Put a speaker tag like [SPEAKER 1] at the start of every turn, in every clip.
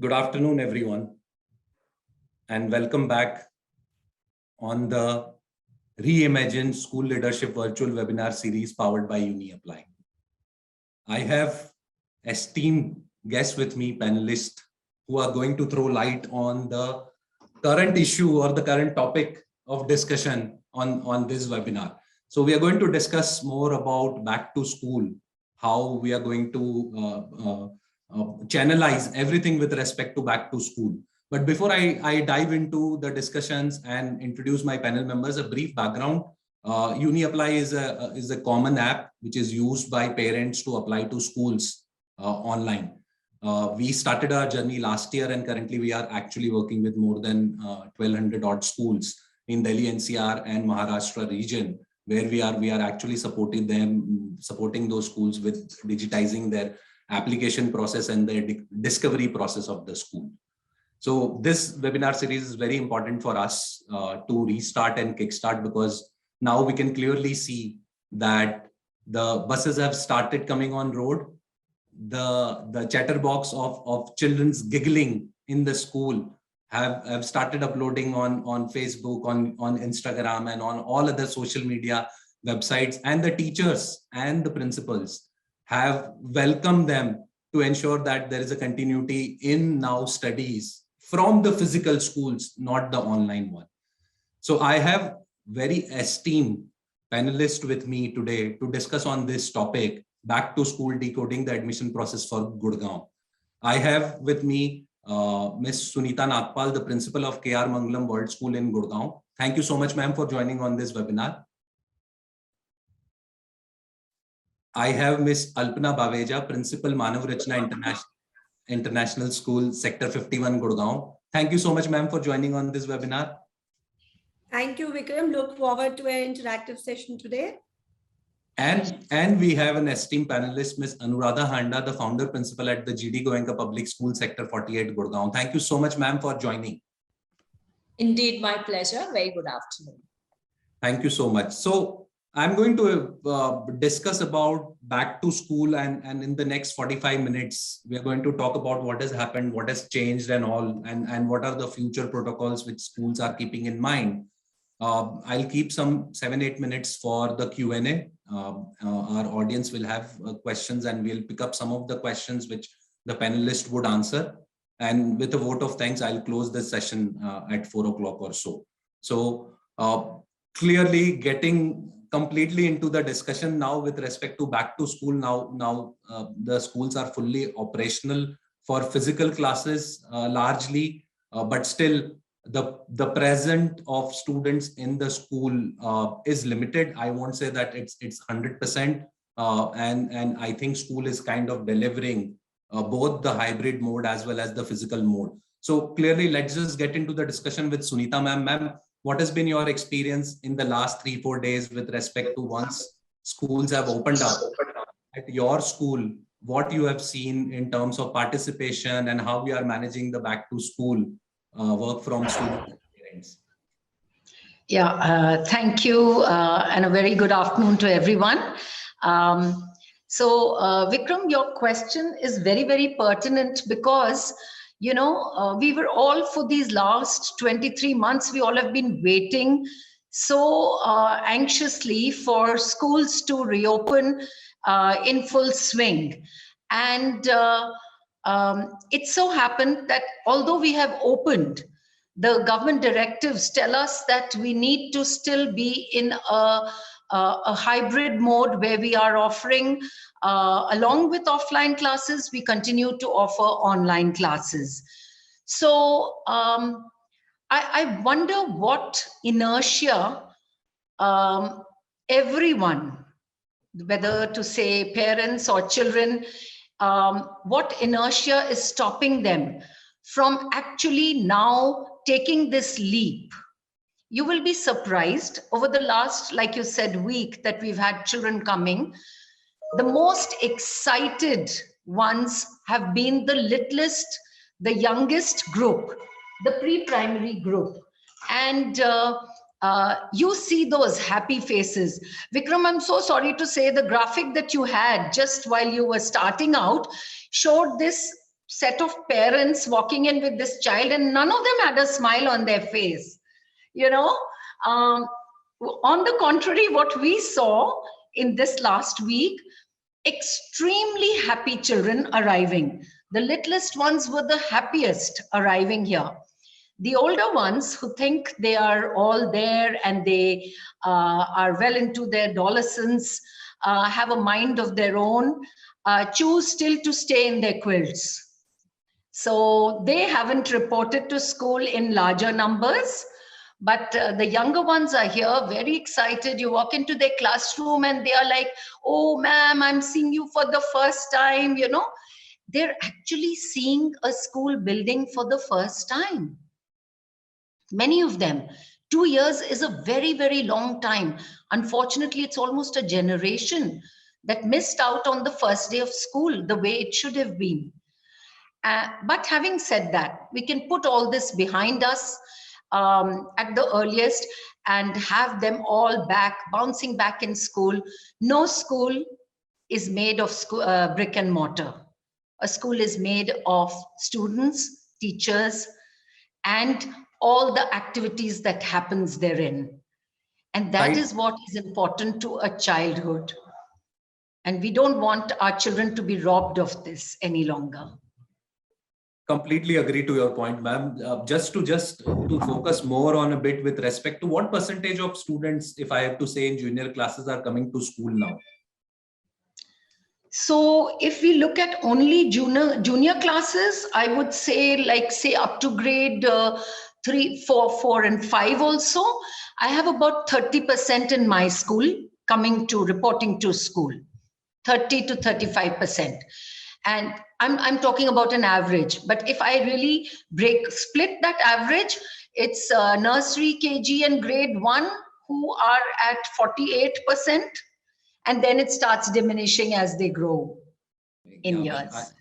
[SPEAKER 1] Good afternoon, everyone, and welcome back on the Reimagined School Leadership Virtual Webinar Series powered by UniApply. I have esteemed guests with me, panelists, who are going to throw light on the current issue or the current topic of discussion on this webinar. So we are going to discuss more about back to school, how we are going to channelize everything with respect to back to school. But before I dive into the discussions and introduce my panel members, a brief background. UniApply is a common app which is used by parents to apply to schools online. We started our journey last year, and currently we are actually working with more than 1,200 odd schools in Delhi NCR and Maharashtra region, where we are actually supporting those schools with digitizing their application process and the discovery process of the school. So this webinar series is very important for us to restart and kickstart, because now we can clearly see that the buses have started coming on road. The chatterbox of children's giggling in the school have started uploading on Facebook, on Instagram, and on all other social media websites, and the teachers and the principals have welcomed them to ensure that there is a continuity in now studies from the physical schools, not the online one. So I have very esteemed panelists with me today to discuss on this topic, back to school decoding the admission process for Gurugram. I have with me Ms. Sunita Nagpal, the principal of KR Mangalam World School in Gurugram. Thank you so much, ma'am, for joining on this webinar. I have Ms. Alpana Baveja, Principal Manav Rachna International School, Sector 51, Gurugram. Thank you so much, ma'am, for joining on this webinar.
[SPEAKER 2] Thank you, Vikram. Look forward to an interactive session today.
[SPEAKER 1] And we have an esteemed panelist, Ms. Anuradha Handa, the founder principal at the GD Goenka Public School, Sector 48, Gurugram. Thank you so much, ma'am, for joining.
[SPEAKER 3] Indeed, my pleasure. Very good afternoon.
[SPEAKER 1] Thank you so much. So I'm going to discuss about back to school, and in the next 45 minutes, we are going to talk about what has happened, what has changed and all, and what are the future protocols which schools are keeping in mind. I'll keep some 7-8 minutes for the Q&A. Our audience will have questions, and we'll pick up some of the questions which the panelists would answer. And with a vote of thanks, I'll close the session at 4 o'clock or so. So clearly getting completely into the discussion now with respect to back to school. Now the schools are fully operational for physical classes largely, but still the presence of students in the school is limited. I won't say that it's 100%, and I think school is kind of delivering both the hybrid mode as well as the physical mode. So clearly, let's just get into the discussion with Sunita ma'am. Ma'am, what has been your experience in the last 3-4 days with respect to once schools have opened up at your school? What you have seen in terms of participation and how we are managing the back to school work from students and parents?
[SPEAKER 4] Yeah, thank you, and a very good afternoon to everyone. Vikram, your question is very, very pertinent, because you know, we were all, for these last 23 months, we all have been waiting so anxiously for schools to reopen in full swing. And it so happened that although we have opened, the government directives tell us that we need to still be in a hybrid mode where we are offering, along with offline classes, we continue to offer online classes. So I wonder what inertia everyone, whether to say parents or children, what inertia is stopping them from actually now taking this leap. You will be surprised, over the last, like you said, week that we've had children coming, the most excited ones have been the littlest, the youngest group, the pre-primary group. And you see those happy faces. Vikram, I'm so sorry to say, the graphic that you had just while you were starting out showed this set of parents walking in with this child, and none of them had a smile on their face. You know, on the contrary, what we saw in this last week, extremely happy children arriving. The littlest ones were the happiest arriving here. The older ones who think they are all there and they are well into their adolescence, have a mind of their own, choose still to stay in their quilts. So they haven't reported to school in larger numbers, but the younger ones are here, very excited. You walk into their classroom and they are like, oh, ma'am, I'm seeing you for the first time. You know, they're actually seeing a school building for the first time. Many of them. 2 years is a very, very long time. Unfortunately, it's almost a generation that missed out on the first day of school the way it should have been. But having said that, we can put all this behind us at the earliest and have them all back, bouncing back in school. No school is made of brick and mortar. A school is made of students, teachers, and all the activities that happens therein. And that is what is important to a childhood. And we don't want our children to be robbed of this any longer.
[SPEAKER 1] Completely agree to your point, ma'am. Just to focus more on a bit with respect to what percentage of students, if I have to say, in junior classes are coming to school now?
[SPEAKER 4] So if we look at only junior classes, I would say up to grade 3, 4, 4 and 5 also, I have about 30% in my school reporting to school, 30 to 35%. And I'm talking about an average, but if I really split that average, it's nursery, KG and grade 1 who are at 48%. And then it starts diminishing as they grow in years.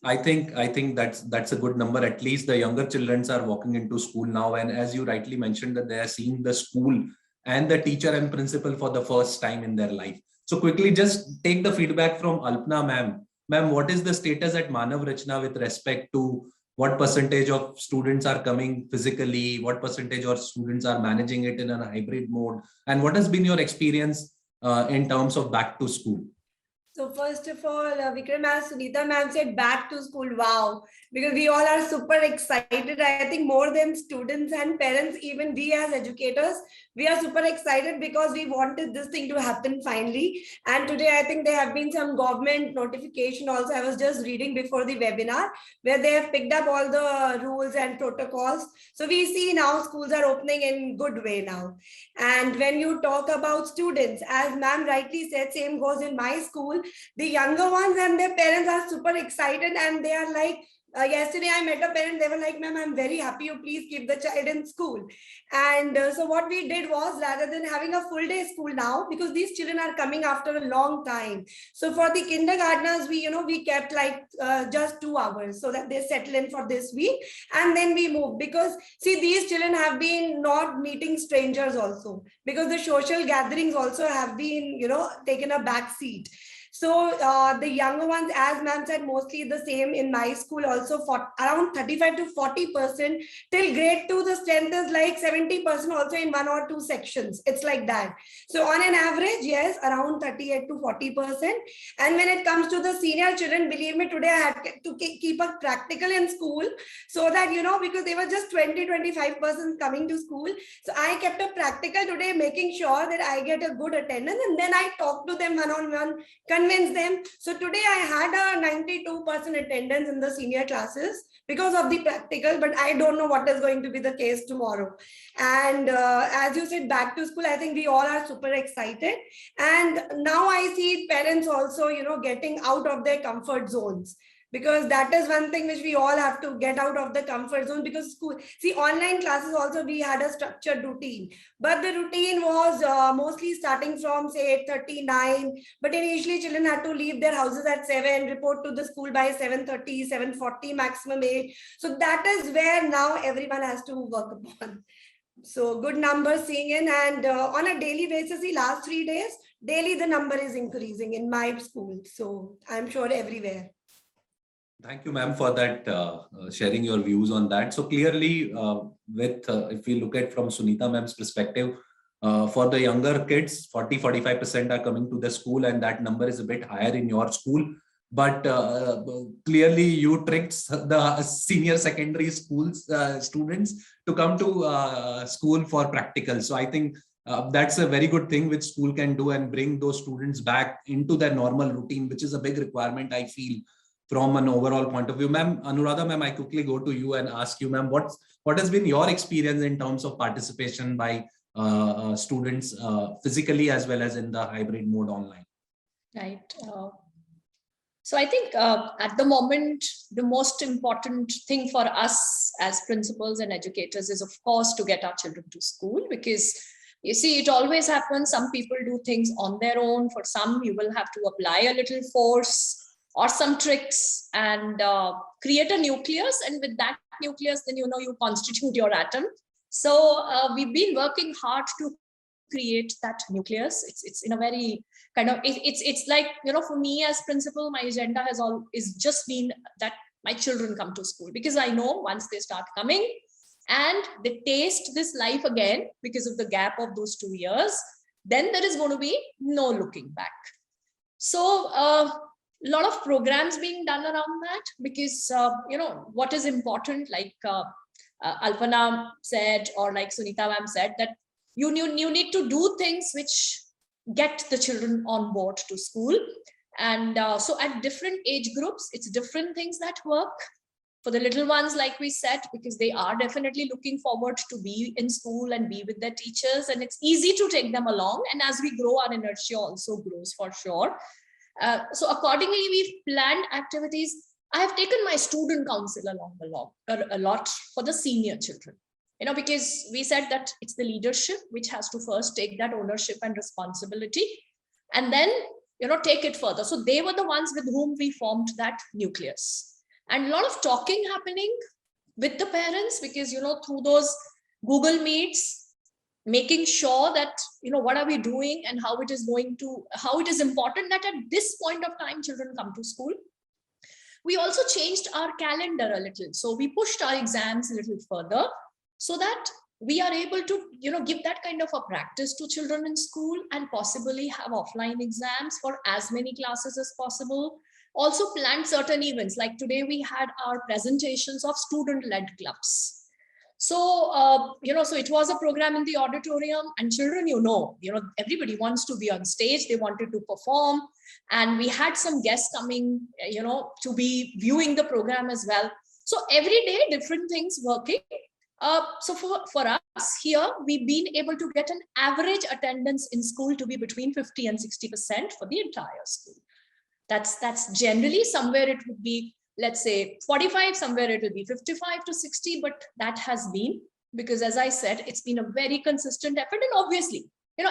[SPEAKER 1] I think that's a good number. At least the younger children are walking into school now. And as you rightly mentioned, that they are seeing the school and the teacher and principal for the first time in their life. So quickly, just take the feedback from Alpna, ma'am. Ma'am, what is the status at Manav Rachna with respect to what percentage of students are coming physically? What percentage of students are managing it in a hybrid mode? And what has been your experience in terms of back to school?
[SPEAKER 2] So first of all, Vikram, as Sunita ma'am said, back to school, wow, because we all are super excited. I think more than students and parents, even we as educators, we are super excited because we wanted this thing to happen finally. And today, I think there have been some government notification also. I was just reading before the webinar where they have picked up all the rules and protocols. So we see now schools are opening in good way now. And when you talk about students, as ma'am rightly said, same goes in my school. The younger ones and their parents are super excited and they are like, yesterday I met a parent, they were like, ma'am, I'm very happy you please keep the child in school. And so what we did was, rather than having a full day school now, because these children are coming after a long time. So for the kindergartners, we kept like just 2 hours so that they settle in for this week. And then we moved because see, these children have been not meeting strangers also because the social gatherings also have been, taken a back seat. So the younger ones, as ma'am said, mostly the same in my school also, for around 35 to 40%. Till grade 2, the strength is like 70% also in 1 or 2 sections. It's like that. So on an average, yes, around 38 to 40%. And when it comes to the senior children, believe me, today I had to keep a practical in school so that, because they were just 20-25% coming to school. So I kept a practical today, making sure that I get a good attendance. And then I talk to them one-on-one, convince them. So today I had a 92% attendance in the senior classes because of the practical, but I don't know what is going to be the case tomorrow. And as you said, back to school, I think we all are super excited. And now I see parents also, getting out of their comfort zones. Because that is one thing which we all have to get out of the comfort zone, because school, see, online classes also, we had a structured routine, but the routine was mostly starting from say 8:39, but initially children had to leave their houses at 7, report to the school by 7:30, 7:40 maximum 8. So that is where now everyone has to work upon. So good numbers seeing in, and on a daily basis, the last 3 days, daily the number is increasing in my school. So I'm sure everywhere.
[SPEAKER 1] Thank you, ma'am, for that sharing your views on that. So clearly, if we look at from Sunita ma'am's perspective, for the younger kids, 40-45% are coming to the school, and that number is a bit higher in your school. But clearly, you tricked the senior secondary schools students to come to school for practical. So I think that's a very good thing which school can do and bring those students back into their normal routine, which is a big requirement, I feel, from an overall point of view. Ma'am, Anuradha ma'am, I quickly go to you and ask you, ma'am, what has been your experience in terms of participation by students physically as well as in the hybrid mode online?
[SPEAKER 3] Right. So I think at the moment, the most important thing for us as principals and educators is, of course, to get our children to school, because you see, it always happens. Some people do things on their own. For some, you will have to apply a little force or some tricks and create a nucleus. And with that nucleus, then, you constitute your atom. So we've been working hard to create that nucleus. It's in a very kind of, it's like, for me as principal, my agenda is just been that my children come to school, because I know once they start coming and they taste this life again because of the gap of those 2 years, then there is going to be no looking back. So a lot of programs being done around that, because what is important, like Alpana said, or like Sunita ma'am said, that you need to do things which get the children on board to school. And so at different age groups, it's different things that work. For the little ones, like we said, because they are definitely looking forward to be in school and be with their teachers, and it's easy to take them along. And as we grow, our inertia also grows for sure. So accordingly, we've planned activities. I have taken my student council along a lot for the senior children, because we said that it's the leadership which has to first take that ownership and responsibility, and then, take it further. So they were the ones with whom we formed that nucleus. And a lot of talking happening with the parents, because, through those Google Meets, making sure that, what are we doing and how it is important that at this point of time, children come to school. We also changed our calendar a little. So we pushed our exams a little further so that we are able to, give that kind of a practice to children in school, and possibly have offline exams for as many classes as possible. Also planned certain events, like today we had our presentations of student-led clubs. So, so it was a program in the auditorium, and children, everybody wants to be on stage. They wanted to perform, and we had some guests coming, to be viewing the program as well. So every day, different things working. So for us here, we've been able to get an average attendance in school to be between 50 and 60% for the entire school. That's generally somewhere it would be, let's say 45, somewhere it will be 55 to 60, but that has been, because as I said, it's been a very consistent effort. And obviously,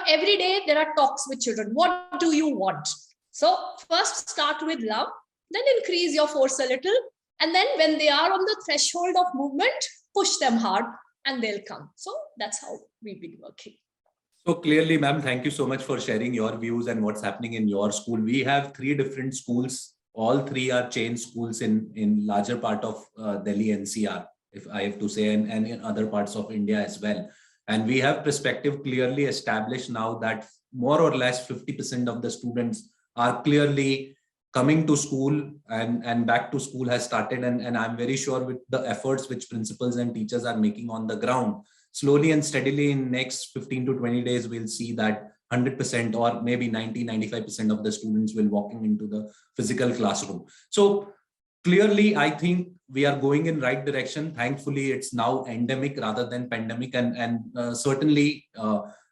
[SPEAKER 3] every day there are talks with children. What do you want? So first start with love, then increase your force a little. And then when they are on the threshold of movement, push them hard and they'll come. So that's how we've been working.
[SPEAKER 1] So clearly, ma'am, thank you so much for sharing your views and what's happening in your school. We have 3 different schools. All 3 are chain schools in larger part of Delhi NCR, if I have to say, and in other parts of India as well. And we have perspective clearly established now that more or less 50% of the students are clearly coming to school, and back to school has started. And I'm very sure with the efforts which principals and teachers are making on the ground, slowly and steadily in next 15 to 20 days, we'll see that 100% or maybe 90-95% of the students will walking into the physical classroom. So clearly, I think we are going in right direction. Thankfully, it's now endemic rather than pandemic. And certainly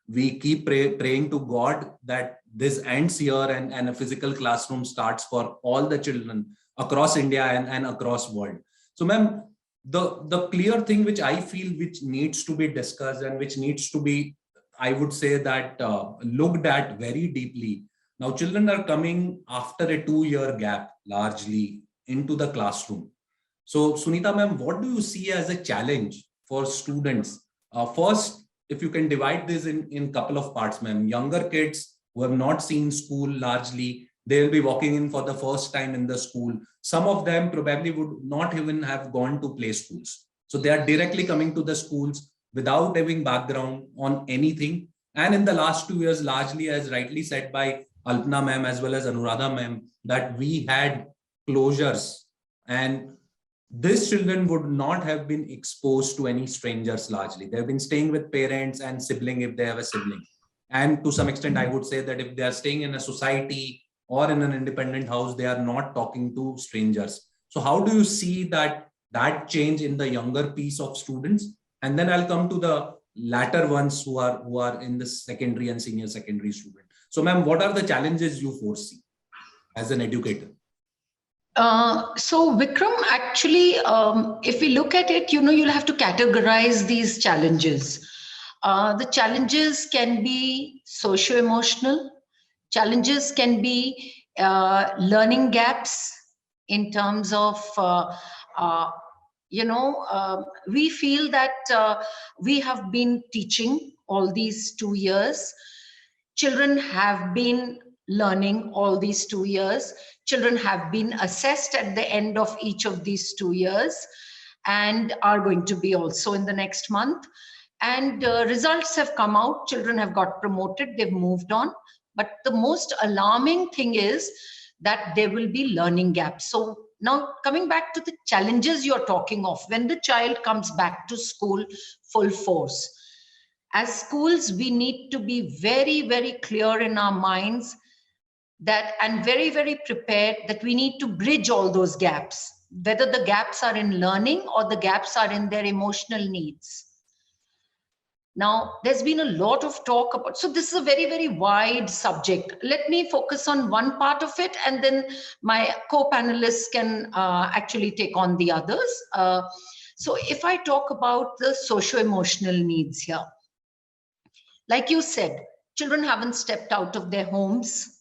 [SPEAKER 1] we keep praying to God that this ends here and a physical classroom starts for all the children across India and across world. So ma'am, the clear thing which I feel which needs to be discussed and which needs to be, I would say that looked at very deeply. Now children are coming after a 2-year gap largely into the classroom. So Sunita ma'am, what do you see as a challenge for students? First, if you can divide this in couple of parts, ma'am. Younger kids who have not seen school largely, They'll be walking in for the first time in the school. Some of them probably would not even have gone to play schools. So they are directly coming to the schools without having background on anything. And in the last 2 years, largely as rightly said by Alpna ma'am as well as Anuradha ma'am, that we had closures, and these children would not have been exposed to any strangers largely. They've been staying with parents and sibling if they have a sibling. And to some extent, I would say that if they are staying in a society or in an independent house, they are not talking to strangers. So how do you see that change in the younger piece of students? And then I'll come to the latter ones who are in the secondary and senior secondary student. So ma'am, what are the challenges you foresee as an educator?
[SPEAKER 4] So Vikram, actually, if we look at it, you'll have to categorize these challenges. The challenges can be socio-emotional. Challenges can be learning gaps in terms of, we feel that we have been teaching all these 2 years. Children have been learning all these 2 years. Children have been assessed at the end of each of these 2 years and are going to be also in the next month. And results have come out. Children have got promoted. They've moved on. But the most alarming thing is that there will be learning gaps. So now coming back to the challenges you're talking of, when the child comes back to school full force, as schools, we need to be very, very clear in our minds that, and very, very prepared that we need to bridge all those gaps, whether the gaps are in learning or the gaps are in their emotional needs. Now, there's been a lot of talk about, so this is a very, very wide subject. Let me focus on one part of it, and then my co-panelists can actually take on the others. So if I talk about the socio-emotional needs here, like you said, children haven't stepped out of their homes.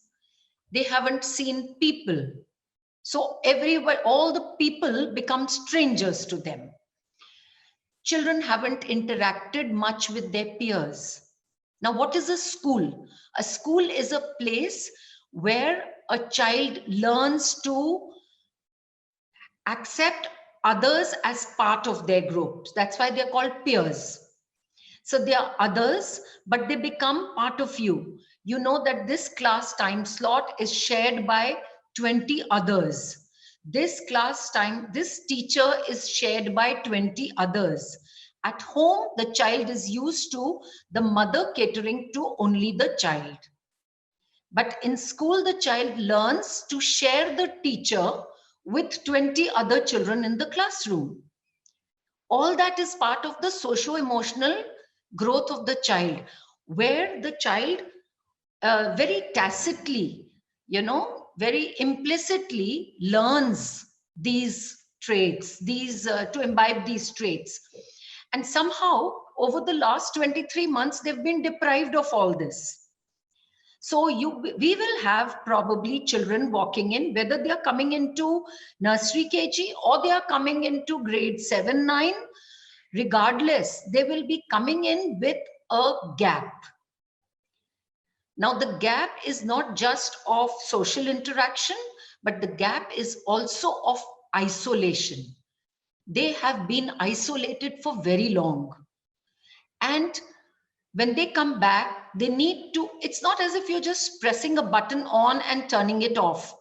[SPEAKER 4] They haven't seen people. So everywhere, all the people become strangers to them. Children haven't interacted much with their peers. Now, what is a school? A school is a place where a child learns to accept others as part of their group. That's why they're called peers. So they are others, but they become part of you. You know that this class time slot is shared by 20 others. This class time, this teacher is shared by 20 others. At home, the child is used to the mother catering to only the child. But in school, the child learns to share the teacher with 20 other children in the classroom. All that is part of the socio-emotional growth of the child, where the child very tacitly, very implicitly learns these traits, to imbibe these traits. And somehow, over the last 23 months, they've been deprived of all this. So we will have probably children walking in, whether they are coming into nursery KG or they are coming into grade 7, 9, regardless, they will be coming in with a gap. Now, the gap is not just of social interaction, but the gap is also of isolation. They have been isolated for very long. And when they come back, they need to, it's not as if you're just pressing a button on and turning it off.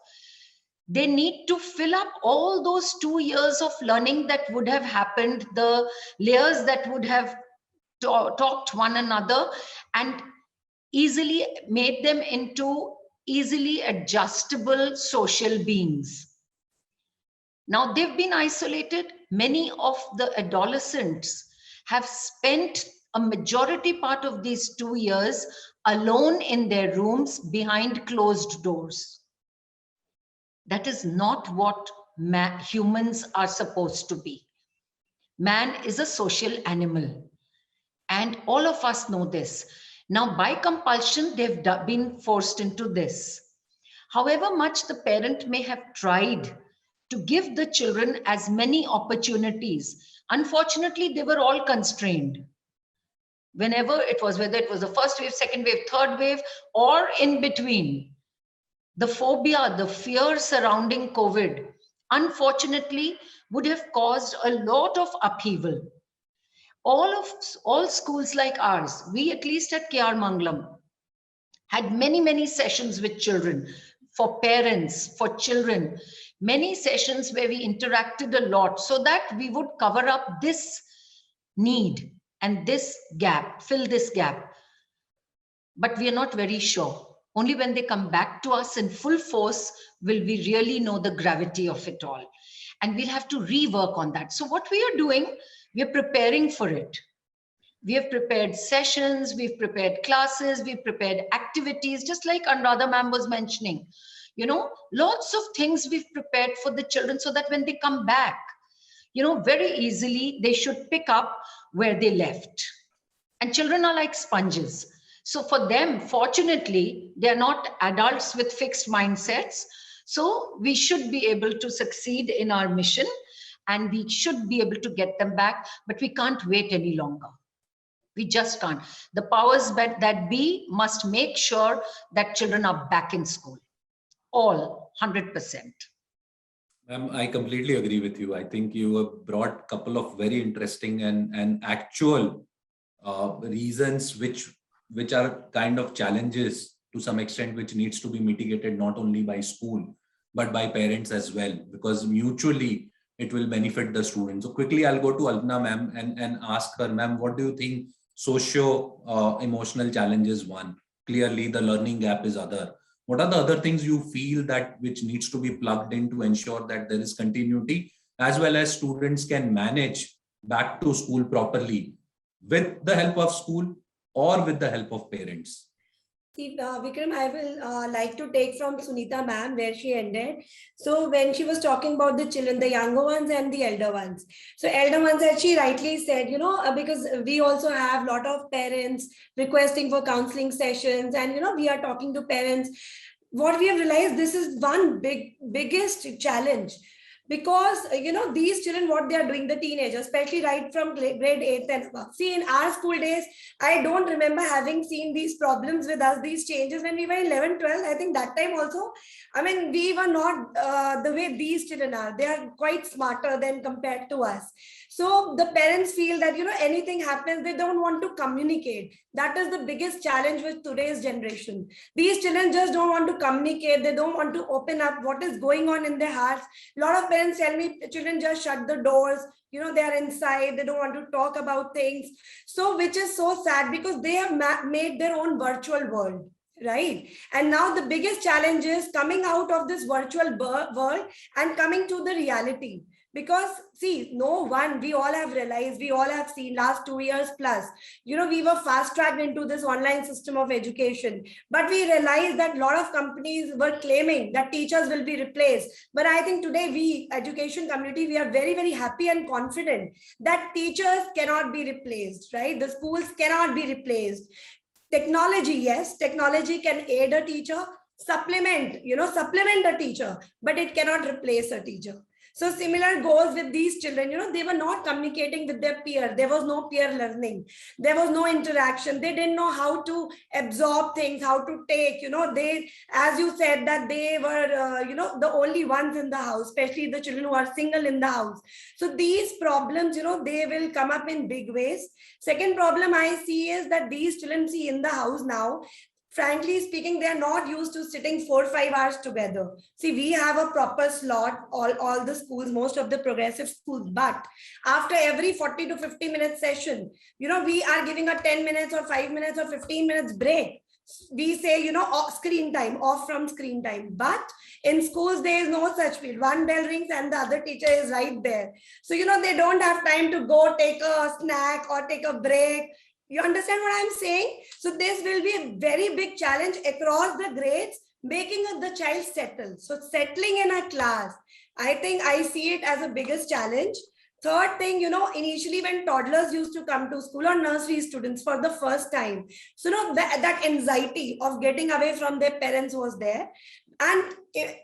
[SPEAKER 4] They need to fill up all those 2 years of learning that would have happened, the layers that would have talked one another and easily made them into easily adjustable social beings. Now they've been isolated. Many of the adolescents have spent a majority part of these 2 years alone in their rooms behind closed doors. That is not what humans are supposed to be. Man is a social animal, and all of us know this. Now, by compulsion, they've been forced into this. However much the parent may have tried to give the children as many opportunities, unfortunately, they were all constrained. Whenever it was, whether it was the first wave, second wave, third wave, or in between, the phobia, the fear surrounding COVID, unfortunately, would have caused a lot of upheaval. All schools like ours, we at least at KR Mangalam, had many sessions with children, for parents, for children, many sessions where we interacted a lot so that we would cover up this need and this gap, fill this gap. But we are not very sure. Only when they come back to us in full force will we really know the gravity of it all. And we'll have to rework on that. So what we are doing, we are preparing for it. We have prepared sessions, we've prepared classes, we've prepared activities, just like Anuradha ma'am was mentioning. You know, lots of things we've prepared for the children so that when they come back, you know, very easily they should pick up where they left. And children are like sponges. So for them, fortunately, they're not adults with fixed mindsets. So we should be able to succeed in our mission and we should be able to get them back, but we can't wait any longer. We just can't. The powers that be must make sure that children are back in school. All 100%.
[SPEAKER 1] I completely agree with you. I think you have brought a couple of very interesting and actual reasons which are kind of challenges to some extent, which needs to be mitigated not only by school, but by parents as well, because mutually it will benefit the students. So quickly, I'll go to Alpana ma'am and ask her, ma'am, what do you think socio-emotional challenges one? Clearly, the learning gap is other. What are the other things you feel that which needs to be plugged in to ensure that there is continuity, as well as students can manage back to school properly with the help of school or with the help of parents?
[SPEAKER 2] See, Vikram, I will like to take from Sunita ma'am where she ended. So when she was talking about the children, the younger ones and the elder ones. So elder ones, as she rightly said, you know, because we also have a lot of parents requesting for counseling sessions and, you know, we are talking to parents. What we have realized, this is one biggest challenge. Because, you know, these children, what they are doing, the teenagers, especially right from grade 8th and above. See, in our school days, I don't remember having seen these problems with us, these changes when we were 11, 12. I think that time also, I mean, we were not the way these children are. They are quite smarter than compared to us. So the parents feel that, you know, anything happens, they don't want to communicate. That is the biggest challenge with today's generation. These children just don't want to communicate. They don't want to open up what is going on in their hearts. A lot of parents tell me children just shut the doors, you know, they are inside, they don't want to talk about things. So which is so sad because they have made their own virtual world, right? And now the biggest challenge is coming out of this virtual world and coming to the reality. Because see, no one, we all have realized, we all have seen last 2 years plus, you know, we were fast tracked into this online system of education, but we realized that a lot of companies were claiming that teachers will be replaced. But I think today we, education community, we are very happy and confident that teachers cannot be replaced, right? The schools cannot be replaced. Technology, yes, technology can aid a teacher, supplement a teacher, but it cannot replace a teacher. So similar goes with these children, you know, they were not communicating with their peer. There was no peer learning. There was no interaction. They didn't know how to absorb things, how to take, you know, they, as you said, that they were, you know, the only ones in the house, especially the children who are single in the house. So these problems, you know, they will come up in big ways. Second problem I see is that these children see in the house now, frankly speaking, they are not used to sitting 4 or 5 hours together. See, we have a proper slot, all the schools, most of the progressive schools, but after every 40 to 50 minute session, you know, we are giving a 10 minutes or 5 minutes or 15 minutes break. We say, you know, off screen time, off from screen time. But in schools, there is no such field. One bell rings and the other teacher is right there. So, you know, they don't have time to go take a snack or take a break. You understand what I'm saying? So this will be a very big challenge across the grades, making the child settle. So settling in a class, I think I see it as the biggest challenge. Third thing, you know, initially when toddlers used to come to school or nursery students for the first time, so you know, that anxiety of getting away from their parents was there. And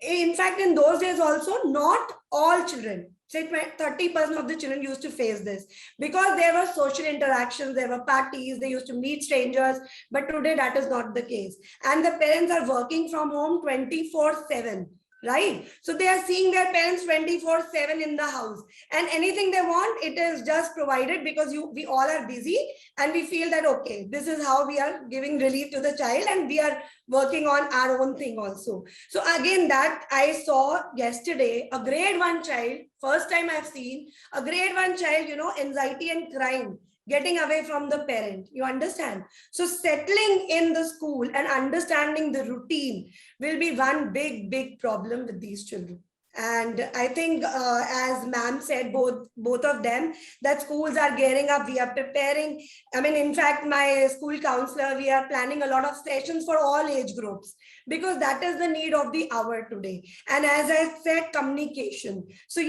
[SPEAKER 2] in fact, in those days also, not all children, say 30% of the children used to face this, because there were social interactions, there were parties, they used to meet strangers, but today that is not the case. And the parents are working from home 24/7. Right? So they are seeing their parents 24/7 in the house, and anything they want, it is just provided, because we all are busy and we feel that, okay, this is how we are giving relief to the child, and we are working on our own thing also. So again, that I saw yesterday, a grade 1 child, first time I've seen a grade 1 child, anxiety and crying, getting away from the parent. You understand? So settling in the school and understanding the routine will be one big problem with these children. And I think, as ma'am said, both of them, that schools are gearing up. We are preparing. I mean, in fact, my school counselor, we are planning a lot of sessions for all age groups, because that is the need of the hour today. And as I said, communication. So,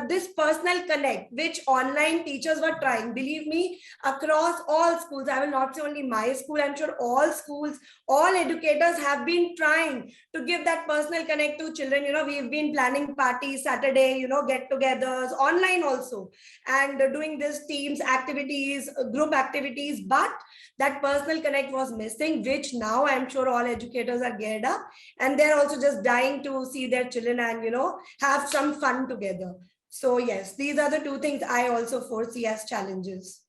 [SPEAKER 2] this personal connect, which online teachers were trying, believe me, across all schools, I will not say only my school, I'm sure all schools, all educators have been trying to give that personal connect to children. We've been planning parties, Saturday, get-togethers, online also, and doing this teams activities, group activities, but that personal connect was missing, which now I'm sure all educators are geared up, and they're also just dying to see their children and, have some fun together. So yes, these are the two things I also foresee as challenges.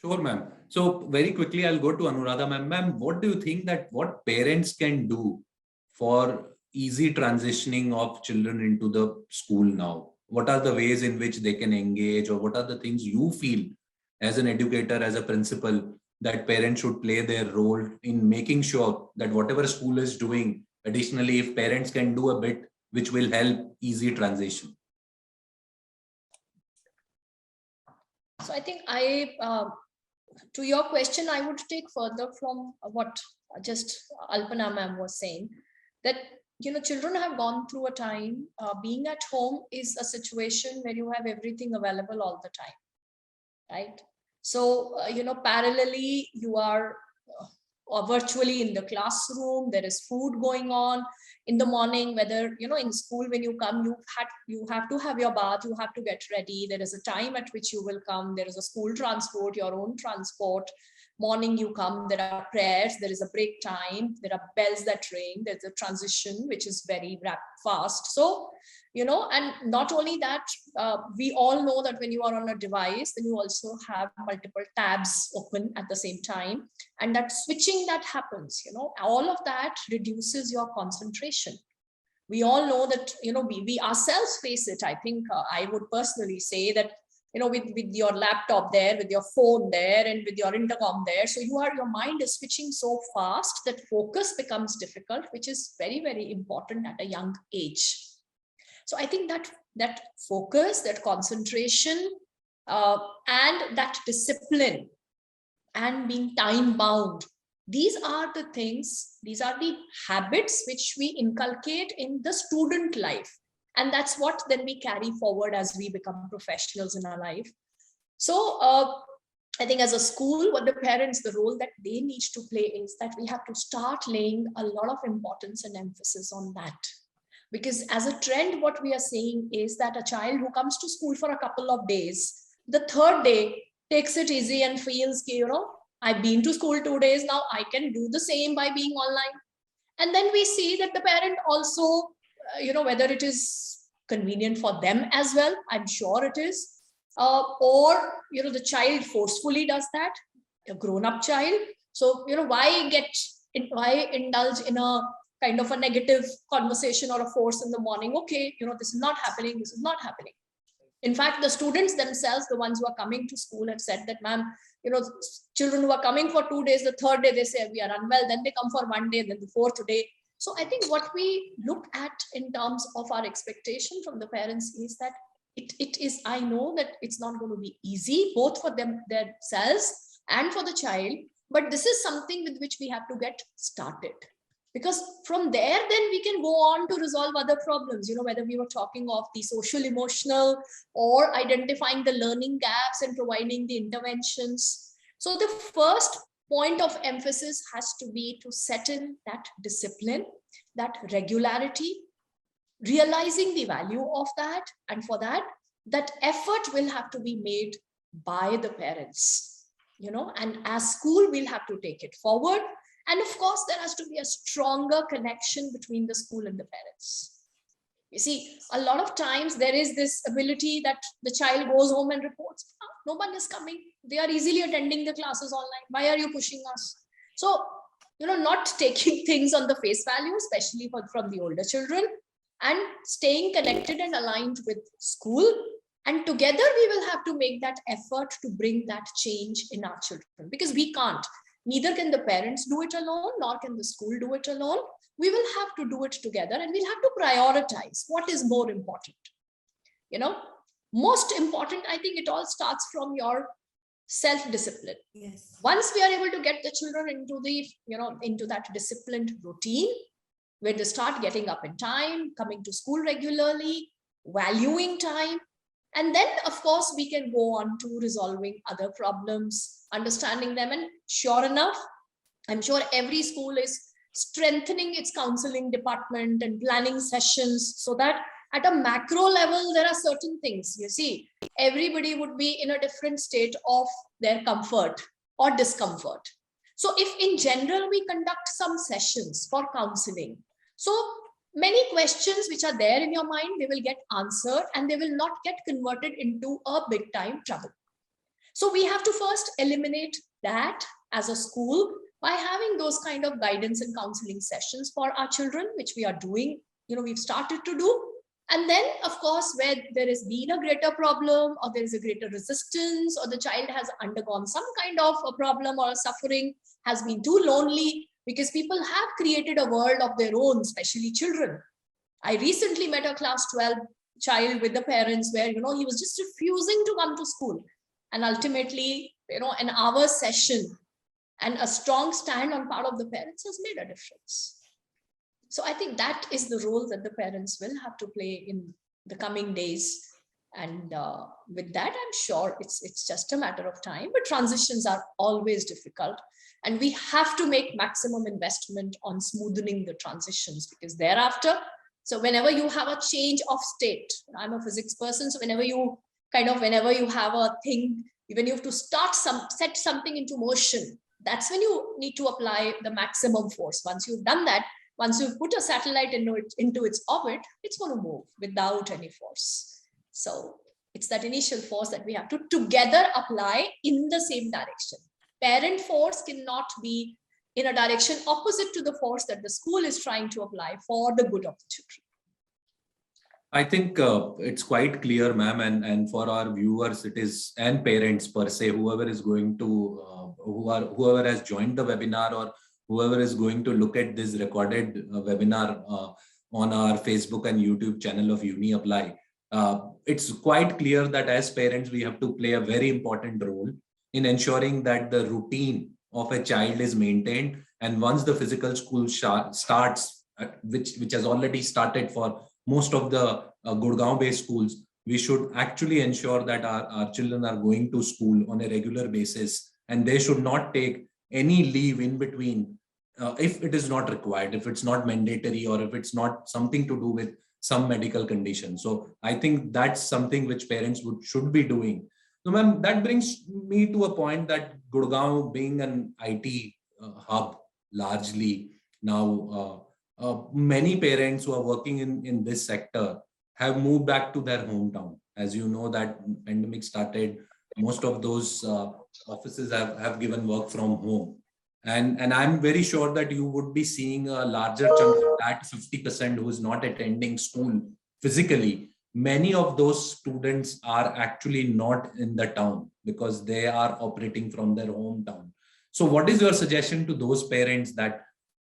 [SPEAKER 1] Sure, ma'am. So very quickly, I'll go to Anuradha, ma'am. Ma'am, what do you think that what parents can do for easy transitioning of children into the school now? What are the ways in which they can engage, or what are the things you feel as an educator, as a principal, that parents should play their role in making sure that whatever school is doing, additionally, if parents can do a bit, which will help easy transition?
[SPEAKER 3] So I think to your question, I would take further from what just Alpana ma'am was saying, that children have gone through a time, being at home is a situation where you have everything available all the time, right? So parallelly you are virtually in the classroom, there is food going on in the morning, whether in school when you come, you have to have your bath, you have to get ready, there is a time at which you will come, there is a school transport, your own transport. Morning you come, there are prayers, there is a break time, there are bells that ring, there's a transition which is very fast. So and not only that, we all know that when you are on a device, then you also have multiple tabs open at the same time, and that switching that happens, all of that reduces your concentration. We all know that we ourselves face it. I think I would personally say that with your laptop there, with your phone there, and with your intercom there, so your mind is switching so fast that focus becomes difficult, which is very important at a young age. So I think that focus, that concentration, and that discipline, and being time bound, these are the things, these are the habits which we inculcate in the student life. And that's what then we carry forward as we become professionals in our life. So I think as a school, what the parents, the role that they need to play is that we have to start laying a lot of importance and emphasis on that. Because as a trend, what we are saying is that a child who comes to school for a couple of days, the third day takes it easy and feels, I've been to school 2 days now, I can do the same by being online. And then we see that the parent also, whether it is convenient for them as well, I'm sure it is, or, the child forcefully does that, a grown-up child. So, why indulge in a kind of a negative conversation or a force in the morning? Okay, this is not happening, this is not happening. In fact, the students themselves, the ones who are coming to school, have said that, ma'am, children who are coming for 2 days, the third day they say we are unwell, then they come for 1 day, then the fourth day. So I think what we look at in terms of our expectation from the parents is that it is, I know that it's not going to be easy, both for themselves and for the child, but this is something with which we have to get started. Because from there, then we can go on to resolve other problems, whether we were talking of the social, emotional, or identifying the learning gaps and providing the interventions. So the first point of emphasis has to be to set in that discipline, that regularity, realizing the value of that. And for that, that effort will have to be made by the parents, and as school, we'll have to take it forward. And of course, there has to be a stronger connection between the school and the parents. You see, a lot of times there is this ability that the child goes home and reports, no one is coming. They are easily attending the classes online. Why are you pushing us? So, not taking things on the face value, especially from the older children, and staying connected and aligned with school. And together we will have to make that effort to bring that change in our children, because we can't. Neither can the parents do it alone, nor can the school do it alone. We will have to do it together, and we'll have to prioritize what is more important. Most important, I think it all starts from your self-discipline.
[SPEAKER 2] Yes.
[SPEAKER 3] Once we are able to get the children into that disciplined routine, where they start getting up in time, coming to school regularly, valuing time, and then, of course, we can go on to resolving other problems, understanding them. And sure enough, I'm sure every school is strengthening its counseling department and planning sessions, so that at a macro level, there are certain things, you see, everybody would be in a different state of their comfort or discomfort. So if in general, we conduct some sessions for counseling, so many questions which are there in your mind, they will get answered, and they will not get converted into a big time trouble. So we have to first eliminate that as a school by having those kind of guidance and counseling sessions for our children, which we are doing, we've started to do. And then, of course, where there has been a greater problem, or there is a greater resistance, or the child has undergone some kind of a problem or a suffering, has been too lonely, because people have created a world of their own, especially children. I recently met a class 12 child with the parents where, he was just refusing to come to school. And ultimately, an hour session and a strong stand on part of the parents has made a difference. So I think that is the role that the parents will have to play in the coming days. And with that, I'm sure it's just a matter of time, but transitions are always difficult. And we have to make maximum investment on smoothening the transitions, because thereafter, so whenever you have a change of state, I'm a physics person, so whenever you have a thing, even you have to set something into motion, that's when you need to apply the maximum force. Once you've done that, once you've put a satellite into its orbit, it's going to move without any force. So it's that initial force that we have to together apply in the same direction. Parent force cannot be in a direction opposite to the force that the school is trying to apply for the good of the children.
[SPEAKER 1] I think it's quite clear, ma'am, and for our viewers, it is, and parents per se, whoever is going to, whoever has joined the webinar, or whoever is going to look at this recorded webinar on our Facebook and YouTube channel of UniApply, it's quite clear that as parents, we have to play a very important role in ensuring that the routine of a child is maintained. And once the physical school starts, which has already started for most of the Gurugram-based schools, we should actually ensure that our children are going to school on a regular basis, and they should not take any leave in between if it is not required, if it's not mandatory, or if it's not something to do with some medical condition. So I think that's something which parents should be doing. So, ma'am, that brings me to a point that Gurugram, being an IT hub largely now, many parents who are working in this sector have moved back to their hometown. As you know, that pandemic started, most of those offices have given work from home. And I'm very sure that you would be seeing a larger chunk of that 50% who is not attending school physically. Many of those students are actually not in the town because they are operating from their hometown. So what is your suggestion to those parents, that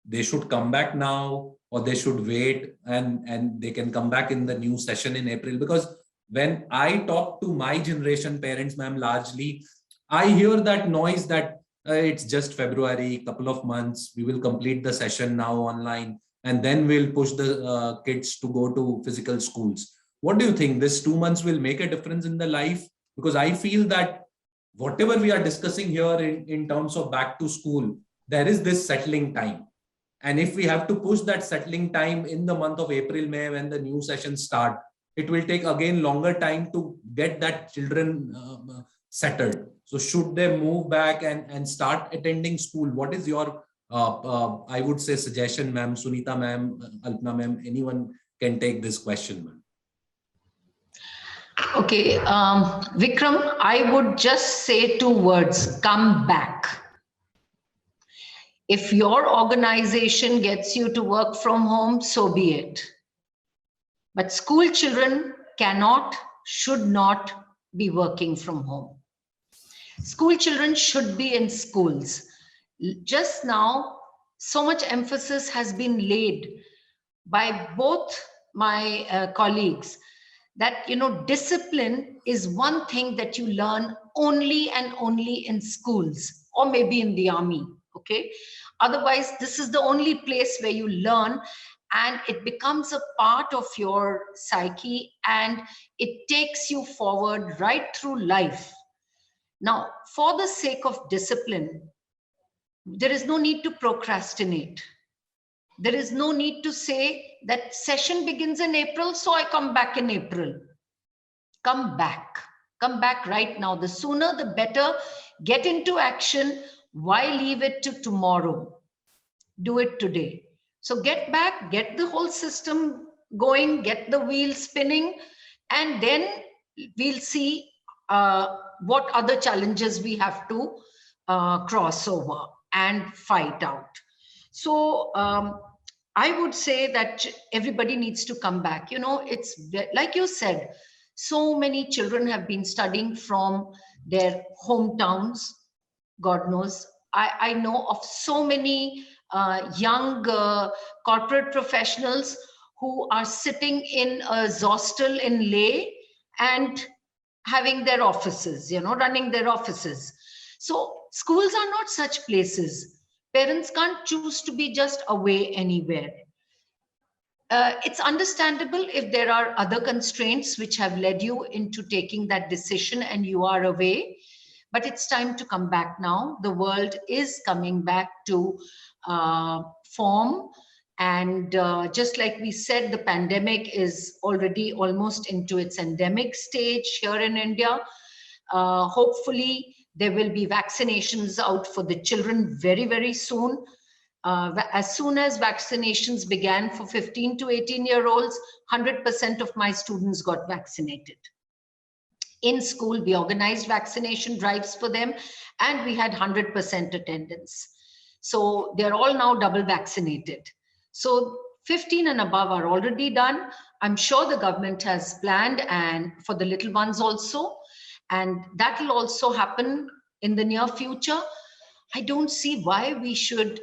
[SPEAKER 1] they should come back now, or they should wait and they can come back in the new session in April? Because when I talk to my generation parents, ma'am, largely, I hear that noise that it's just February, couple of months, we will complete the session now online, and then we'll push the kids to go to physical schools. What do you think? This 2 months will make a difference in the life? Because I feel that whatever we are discussing here in terms of back to school, there is this settling time. And if we have to push that settling time in the month of April, May, when the new sessions start, it will take again longer time to get that children settled. So should they move back and start attending school? What is your, I would say, suggestion, ma'am? Sunita ma'am, Alpna ma'am, anyone can take this question, ma'am.
[SPEAKER 4] Okay, Vikram, I would just say 2 words: come back. If your organization gets you to work from home, so be it. But school children cannot, should not be working from home. School children should be in schools. Just now, so much emphasis has been laid by both my colleagues that, you know, discipline is one thing that you learn only and only in schools, or maybe in the army, okay? Otherwise, this is the only place where you learn, and it becomes a part of your psyche, and it takes you forward right through life. Now, for the sake of discipline, there is no need to procrastinate. There is no need to say that session begins in April, so I come back in April. Come back. Come back right now. The sooner, the better. Get into action. Why leave it to tomorrow? Do it today. So get back, get the whole system going, get the wheel spinning, and then we'll see what other challenges we have to cross over and fight out. So I would say that everybody needs to come back. You know, it's like you said, so many children have been studying from their hometowns. God knows. I know of so many young corporate professionals who are sitting in a hostel in Leh and having their offices, you know, running their offices. So schools are not such places. Parents can't choose to be just away anywhere. It's understandable if there are other constraints which have led you into taking that decision and you are away, but it's time to come back now. The world is coming back to form. And just like we said, the pandemic is already almost into its endemic stage here in India. Hopefully, there will be vaccinations out for the children very, very soon. As soon as vaccinations began for 15 to 18-year-olds, 100% of my students got vaccinated. In school, we organized vaccination drives for them, and we had 100% attendance. So they're all now double vaccinated. So 15 and above are already done. I'm sure the government has planned, and for the little ones also, and that will also happen in the near future. I don't see why we should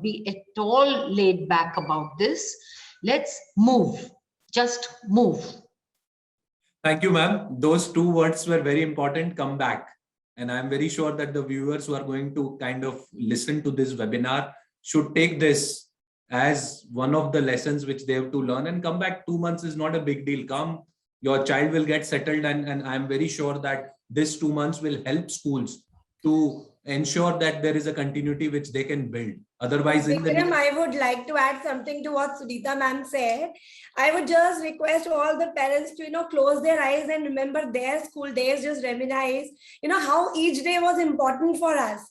[SPEAKER 4] be at all laid back about this. Let's move, just move.
[SPEAKER 1] Thank you, ma'am. Those 2 words were very important, come back. And I'm very sure that the viewers who are going to kind of listen to this webinar should take this as one of the lessons which they have to learn, and come back. 2 months is not a big deal. Come, your child will get settled, and I'm very sure that this 2 months will help schools to ensure that there is a continuity which they can build. Otherwise,
[SPEAKER 2] Vikram, I would like to add something to what Sunita ma'am said. I would just request all the parents to, you know, close their eyes and remember their school days, just reminisce, you know, how each day was important for us.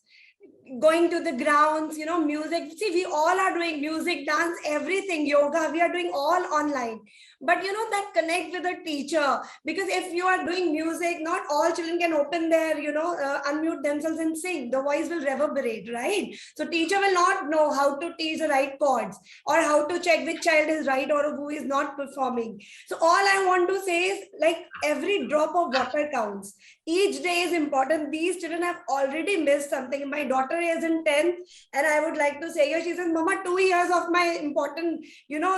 [SPEAKER 2] Going to the grounds, you know, music. See, we all are doing music, dance, everything, yoga, we are doing all online. But you know, that connect with the teacher, because if you are doing music, not all children can open their, you know, unmute themselves and sing. The voice will reverberate, right? So teacher will not know how to teach the right chords, or how to check which child is right or who is not performing. So all I want to say is, like, every drop of water counts. Each day is important. These children have already missed something. My daughter is in 10th, and I would like to say, she says, Mama, 2 years of my important, you know,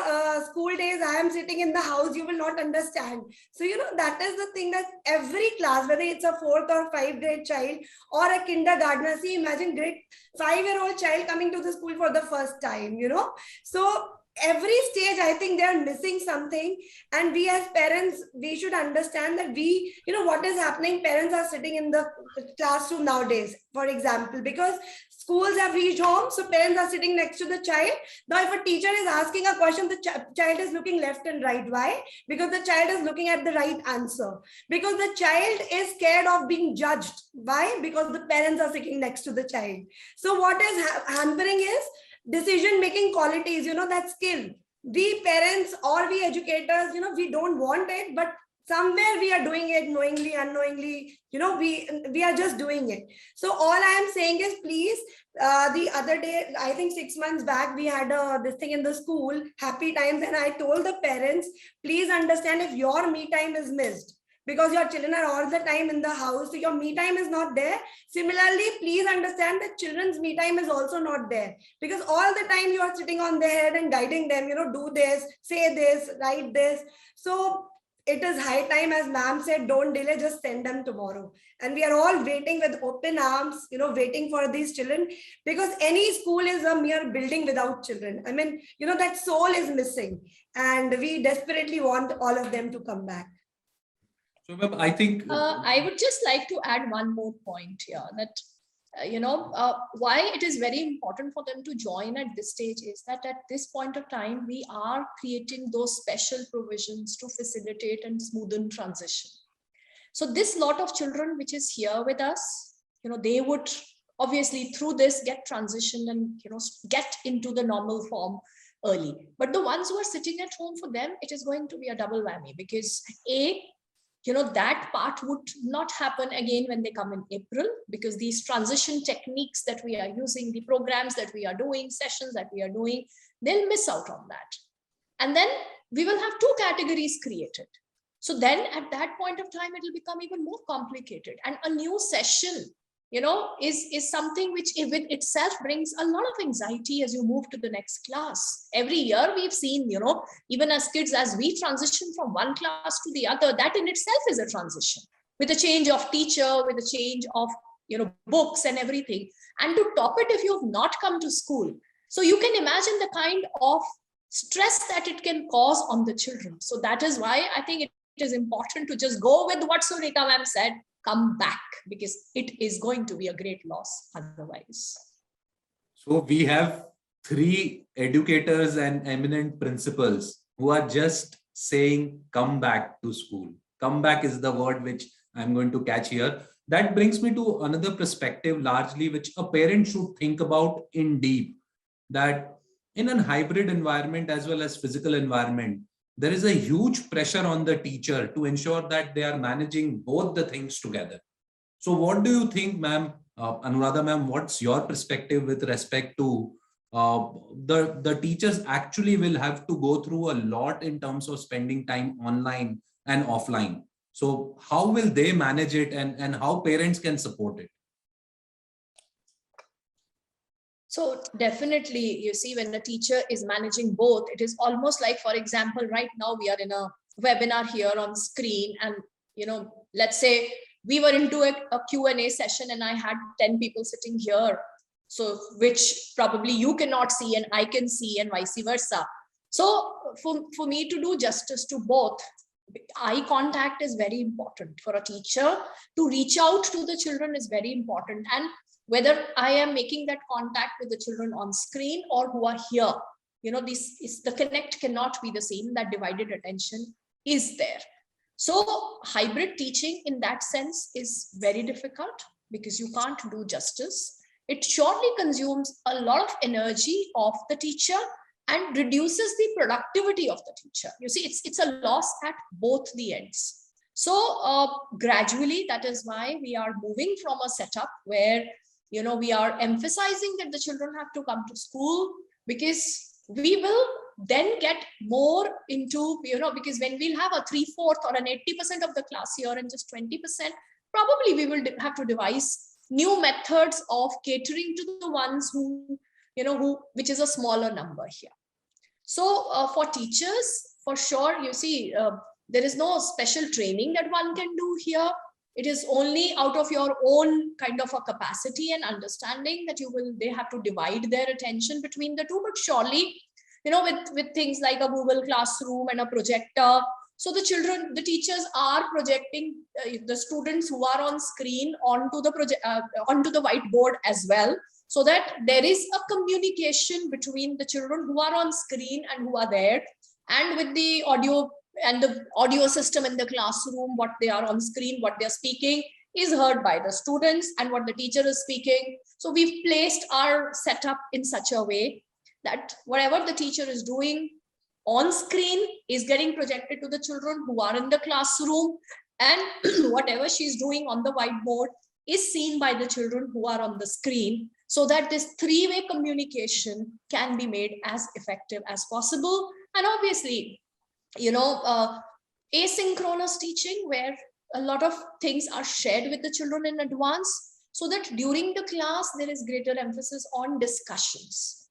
[SPEAKER 2] school days, I am sitting in the house, you will not understand. So, you know, that is the thing, that every class, whether it's a 4th or 5th grade child or a kindergartner, see, imagine grade 5-year-old child coming to the school for the first time, you know. So every stage, I think they are missing something. And we as parents, we should understand that what is happening. Parents are sitting in the classroom nowadays, for example, because schools have reached home. So parents are sitting next to the child. Now, if a teacher is asking a question, the child is looking left and right. Why? Because the child is looking at the right answer. Because the child is scared of being judged. Why? Because the parents are sitting next to the child. So what is hampering is decision making qualities, that skill. We parents or we educators, we don't want it, but somewhere we are doing it knowingly, unknowingly, we are just doing it. So all I am saying is, please, the other day, I think 6 months back, we had this thing in the school, happy times, and I told the parents, please understand, if your me time is missed because your children are all the time in the house, so your me time is not there. Similarly, please understand that children's me time is also not there, because all the time you are sitting on their head and guiding them, do this, say this, write this. So it is high time, as ma'am said, don't delay, just send them tomorrow. And we are all waiting with open arms, waiting for these children, because any school is a mere building without children. I mean, that soul is missing, and we desperately want all of them to come back.
[SPEAKER 1] So, ma'am, I think
[SPEAKER 3] I would just like to add one more point here, that why it is very important for them to join at this stage is that at this point of time, we are creating those special provisions to facilitate and smoothen transition. So this lot of children which is here with us, they would obviously through this get transitioned and get into the normal form early. But the ones who are sitting at home, for them, it is going to be a double whammy, because that part would not happen again when they come in April, because these transition techniques that we are using, the programs that we are doing, sessions that we are doing, they'll miss out on that. And then we will have two categories created. So then at that point of time, it will become even more complicated. And a new session, is something which with itself brings a lot of anxiety as you move to the next class. Every year we've seen, even as kids, as we transition from one class to the other, that in itself is a transition, with a change of teacher, with a change of, books and everything. And to top it, if you've not come to school, so you can imagine the kind of stress that it can cause on the children. So that is why I think it is important to just go with what Sunita ma'am said, come back, because it is going to be a great loss otherwise.
[SPEAKER 1] so. We have 3 educators and eminent principals who are just saying, come back to school. Come back is the word which I'm going to catch here. That brings me to another perspective, largely, which a parent should think about in deep, that in a hybrid environment as well as physical environment, there is a huge pressure on the teacher to ensure that they are managing both the things together. So what do you think, ma'am, Anuradha ma'am, what's your perspective with respect to the teachers actually will have to go through a lot in terms of spending time online and offline. So how will they manage it, and how parents can support it?
[SPEAKER 3] So definitely, you see, when a teacher is managing both, it is almost like, for example, right now we are in a webinar here on screen, and let's say we were into a Q&A session and I had 10 people sitting here, so which probably you cannot see and I can see, and vice versa. So for me to do justice to both, eye contact is very important. For a teacher to reach out to the children is very important, and whether I am making that contact with the children on screen or who are here, the connect cannot be the same. That divided attention is there. So hybrid teaching in that sense is very difficult, because you can't do justice. It surely consumes a lot of energy of the teacher and reduces the productivity of the teacher. You see, it's a loss at both the ends. So gradually, that is why we are moving from a setup where we are emphasizing that the children have to come to school, because we will then get more into, because when we'll have a 3/4 or an 80% of the class here and just 20%, probably we will have to devise new methods of catering to the ones who, which is a smaller number here. So for teachers, for sure, you see, there is no special training that one can do here. It is only out of your own kind of a capacity and understanding that they have to divide their attention between the two. But surely with things like a Google Classroom and a projector. So the teachers are projecting the students who are on screen onto the whiteboard as well, so that there is a communication between the children who are on screen and who are there, and with the audio system in the classroom, what they are on screen, what they're speaking is heard by the students, and what the teacher is speaking. So we've placed our setup in such a way that whatever the teacher is doing on screen is getting projected to the children who are in the classroom, and whatever she's doing on the whiteboard is seen by the children who are on the screen, so that this three-way communication can be made as effective as possible. And obviously, asynchronous teaching, where a lot of things are shared with the children in advance, so that during the class there is greater emphasis on discussions.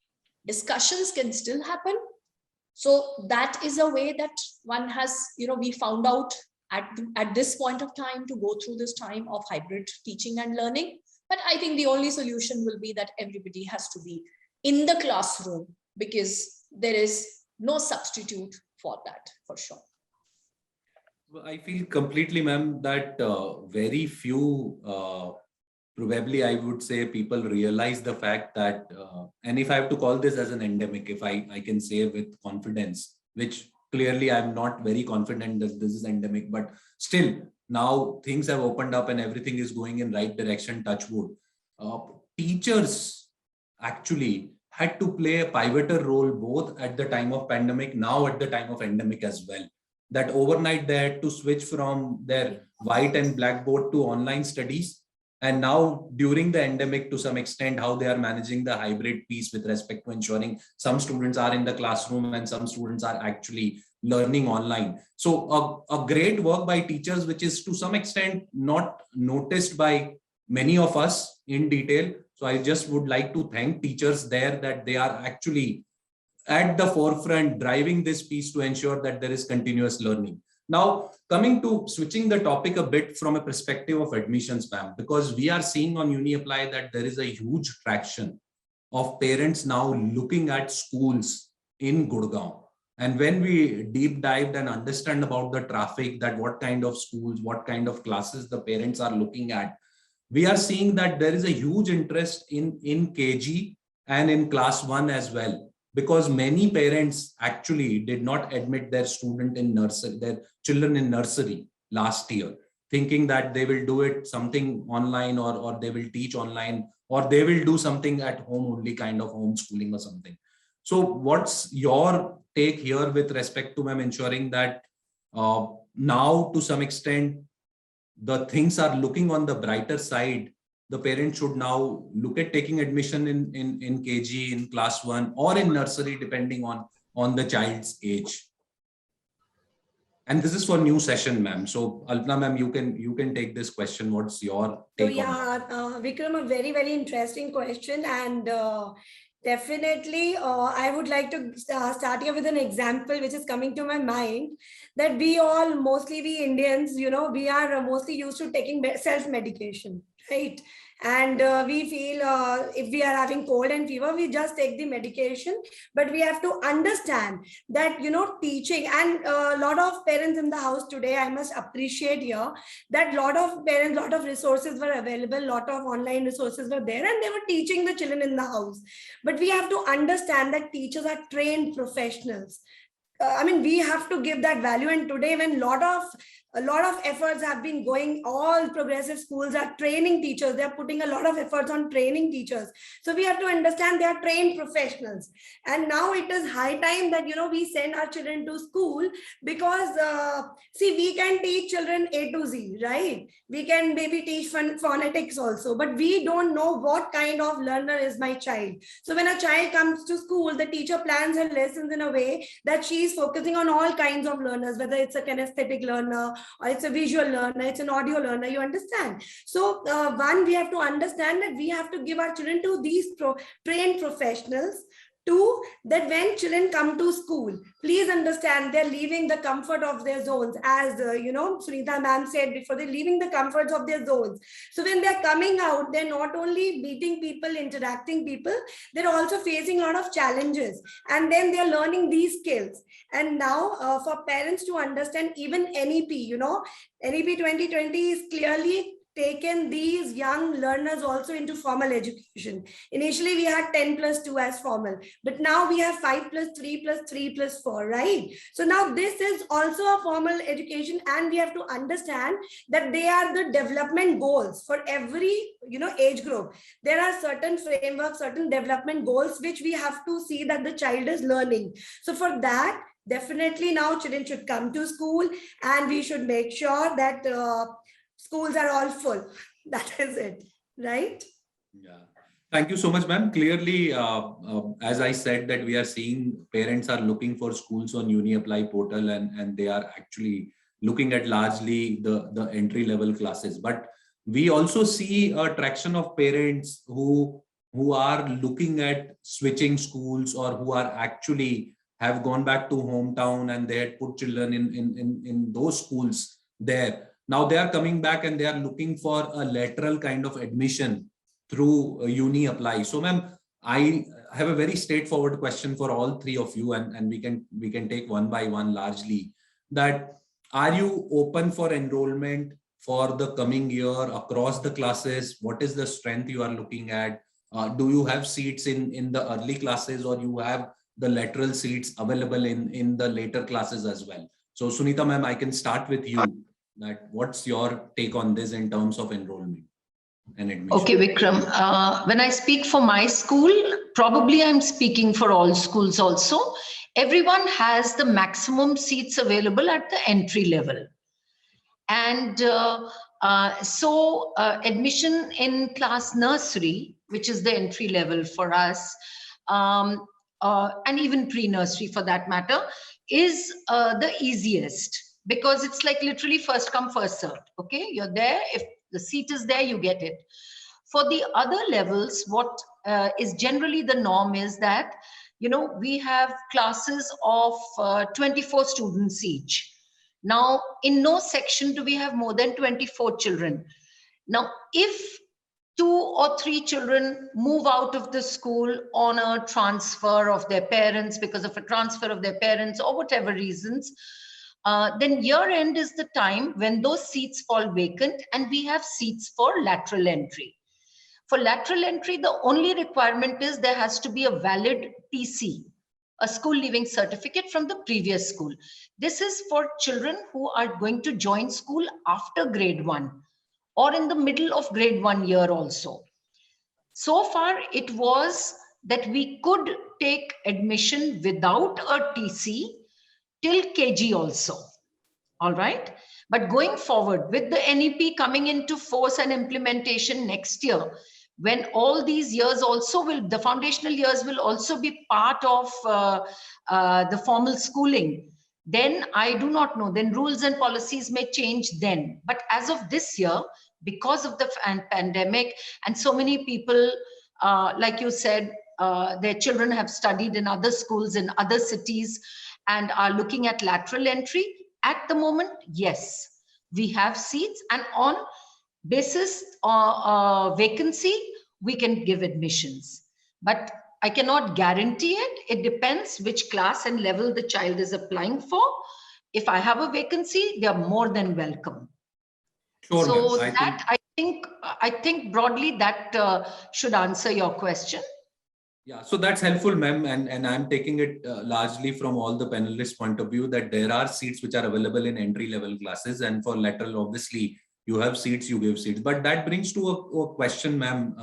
[SPEAKER 3] Discussions can still happen. So that is a way that one has, we found out at this point of time to go through this time of hybrid teaching and learning. But I think the only solution will be that everybody has to be in the classroom, because there is no substitute for that, for sure.
[SPEAKER 1] Well, I feel completely, ma'am, that very few, probably I would say, people realize the fact that, and if I have to call this as an endemic, if I can say with confidence, which clearly I'm not very confident that this is endemic, but still now things have opened up and everything is going in right direction, touch wood. Teachers actually had to play a pivotal role both at the time of pandemic, now at the time of endemic as well. That overnight they had to switch from their white and blackboard to online studies. And now during the endemic, to some extent, how they are managing the hybrid piece with respect to ensuring some students are in the classroom and some students are actually learning online. So a great work by teachers, which is to some extent not noticed by many of us in detail. So I just would like to thank teachers there, that they are actually at the forefront driving this piece to ensure that there is continuous learning. Now, coming to switching the topic a bit from a perspective of admissions, ma'am, because we are seeing on UniApply that there is a huge traction of parents now looking at schools in Gurugram. And when we deep dived and understand about the traffic, that what kind of schools, what kind of classes the parents are looking at, we are seeing that there is a huge interest in KG and in class 1 as well. Because many parents actually did not admit their student in nursery, their children in nursery last year, thinking that they will do it something online, or they will teach online, or they will do something at home only, kind of homeschooling or something. So what's your take here with respect to, ma'am, ensuring that now to some extent the things are looking on the brighter side? The parents should now look at taking admission in KG, in class 1, or in nursery, depending on the child's age. And this is for new session, ma'am. So Alpna, ma'am, you can take this question. What's your take on it?
[SPEAKER 2] Vikram, a very, very interesting question. And definitely, I would like to start here with an example which is coming to my mind, that mostly we Indians, we are mostly used to taking self-medication, right? And we feel if we are having cold and fever, we just take the medication. But we have to understand that, teaching, and a lot of parents in the house today, I must appreciate here that lot of parents, lot of resources were available, lot of online resources were there, and they were teaching the children in the house. But we have to understand that teachers are trained professionals. We have to give that value. And today, when a lot of efforts have been going, all progressive schools are training teachers. They are putting a lot of efforts on training teachers. So we have to understand they are trained professionals. And now it is high time that, we send our children to school, because we can teach children A to Z, right? We can maybe teach phonetics also, but we don't know what kind of learner is my child. So when a child comes to school, the teacher plans her lessons in a way that she is focusing on all kinds of learners, whether it's a kinesthetic learner, or it's a visual learner, it's an audio learner, you understand? So we have to understand that we have to give our children to these trained professionals Two, that when children come to school, please understand they're leaving the comfort of their zones. As Sunita ma'am said before, they're leaving the comforts of their zones. So when they're coming out, they're not only meeting people, interacting people, they're also facing a lot of challenges. And then they're learning these skills. And now for parents to understand, even NEP, NEP 2020 is clearly taken these young learners also into formal education. Initially, we had 10+2 as formal, but now we have 5+3+3+4, right? So now this is also a formal education, and we have to understand that they are the development goals for every age group. There are certain frameworks, certain development goals which we have to see that the child is learning. So for that, definitely now children should come to school, and we should make sure that schools are all full. That is it, right?
[SPEAKER 1] Yeah. Thank you so much, ma'am. Clearly, as I said, that we are seeing parents are looking for schools on UniApply portal, and they are actually looking at largely the entry-level classes. But we also see a traction of parents who are looking at switching schools, or who are actually have gone back to hometown and they had put children in those schools there. Now they are coming back and they are looking for a lateral kind of admission through UniApply. So ma'am, I have a very straightforward question for all three of you, and we can take one by one largely. That, are you open for enrollment for the coming year across the classes? What is the strength you are looking at? Do you have seats in the early classes, or you have the lateral seats available in the later classes as well? So Sunita ma'am, I can start with you. That what's your take on this in terms of enrollment and admission?
[SPEAKER 4] Okay, Vikram. When I speak for my school, probably I'm speaking for all schools also. Everyone has the maximum seats available at the entry level. And so admission in class nursery, which is the entry level for us, and even pre-nursery for that matter, is the easiest, because it's like literally first come, first served. Okay, you're there. If the seat is there, you get it. For the other levels, what is generally the norm is that, we have classes of 24 students each. Now, in no section do we have more than 24 children. Now, if 2 or 3 children move out of the school on a transfer of their parents, because of a transfer of their parents or whatever reasons, then year end is the time when those seats fall vacant, and we have seats for lateral entry. For lateral entry, the only requirement is there has to be a valid TC, a school leaving certificate from the previous school. This is for children who are going to join school after grade 1 or in the middle of grade 1 year also. So far, it was that we could take admission without a TC till KG also. All right. But going forward, with the NEP coming into force and implementation next year, when all these years also the foundational years will also be part of the formal schooling, then I do not know, then rules and policies may change then. But as of this year, because of the pandemic, and so many people, like you said, their children have studied in other schools in other cities and are looking at lateral entry. At the moment, yes, we have seats, and on basis vacancy, we can give admissions. But I cannot guarantee it. It depends which class and level the child is applying for. If I have a vacancy, they are more than welcome.
[SPEAKER 1] Sure,
[SPEAKER 4] so that I think broadly that should answer your question.
[SPEAKER 1] Yeah, so that's helpful, ma'am, and I'm taking it largely from all the panelists' point of view, that there are seats which are available in entry-level classes, and for lateral, obviously, you have seats, you give seats. But that brings to a question, ma'am,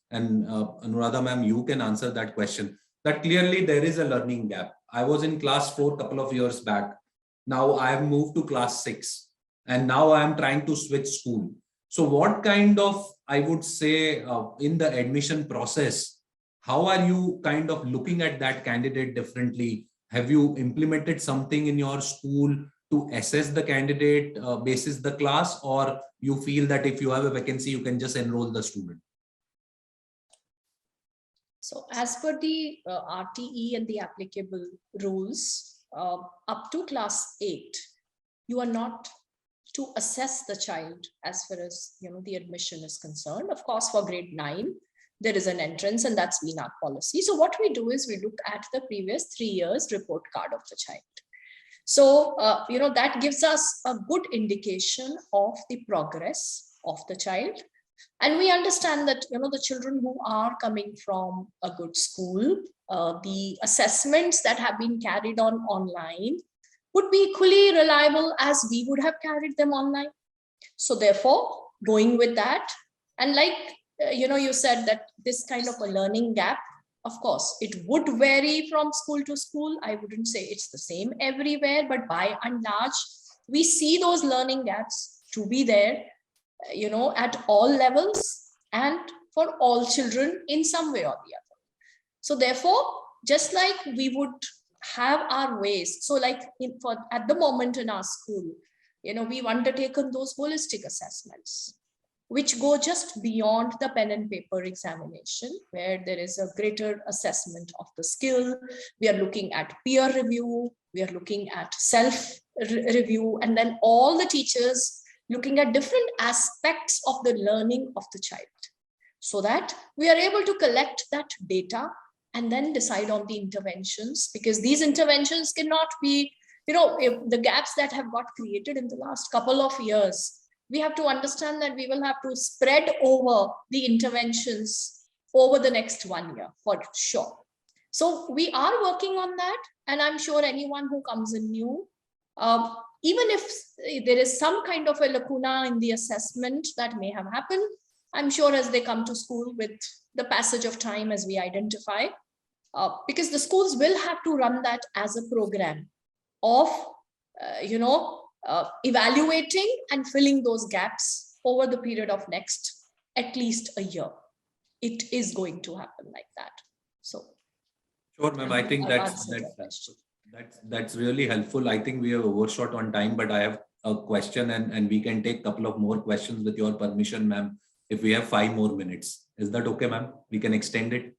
[SPEAKER 1] and Anuradha, ma'am, you can answer that question. That clearly there is a learning gap. I was in class 4 a couple of years back. Now I have moved to class 6, and now I am trying to switch school. So what kind of, I would say, in the admission process, how are you kind of looking at that candidate differently? Have you implemented something in your school to assess the candidate basis the class, or you feel that if you have a vacancy, you can just enroll the student?
[SPEAKER 3] So as per the RTE and the applicable rules, up to class 8, you are not to assess the child as far as the admission is concerned. Of course, for grade 9, there is an entrance, and that's been our policy. So what we do is we look at the previous 3 years report card of the child. So, that gives us a good indication of the progress of the child. And we understand that, the children who are coming from a good school, the assessments that have been carried on online would be equally reliable as we would have carried them online. So therefore, going with that, and like, you said that this kind of a learning gap, of course, it would vary from school to school. I wouldn't say it's the same everywhere, but by and large, we see those learning gaps to be there, at all levels and for all children in some way or the other. So therefore, just like we would have our ways. So like at the moment in our school, we've undertaken those holistic assessments, which go just beyond the pen and paper examination, where there is a greater assessment of the skill. We are looking at peer review, we are looking at self-review, and then all the teachers looking at different aspects of the learning of the child, so that we are able to collect that data and then decide on the interventions, because these interventions cannot be, if the gaps that have got created in the last couple of years, we have to understand that we will have to spread over the interventions over the next 1 year for sure. So we are working on that. And I'm sure anyone who comes in new, even if there is some kind of a lacuna in the assessment that may have happened, I'm sure as they come to school with the passage of time, as we identify, because the schools will have to run that as a program of, evaluating and filling those gaps over the period of next at least a year. It is going to happen like that. So
[SPEAKER 1] sure, ma'am. I think that's really helpful. I think we have overshot on time, but I have a question, and we can take a couple of more questions with your permission, ma'am, if we have 5 more minutes. Is that okay, ma'am? We can extend it,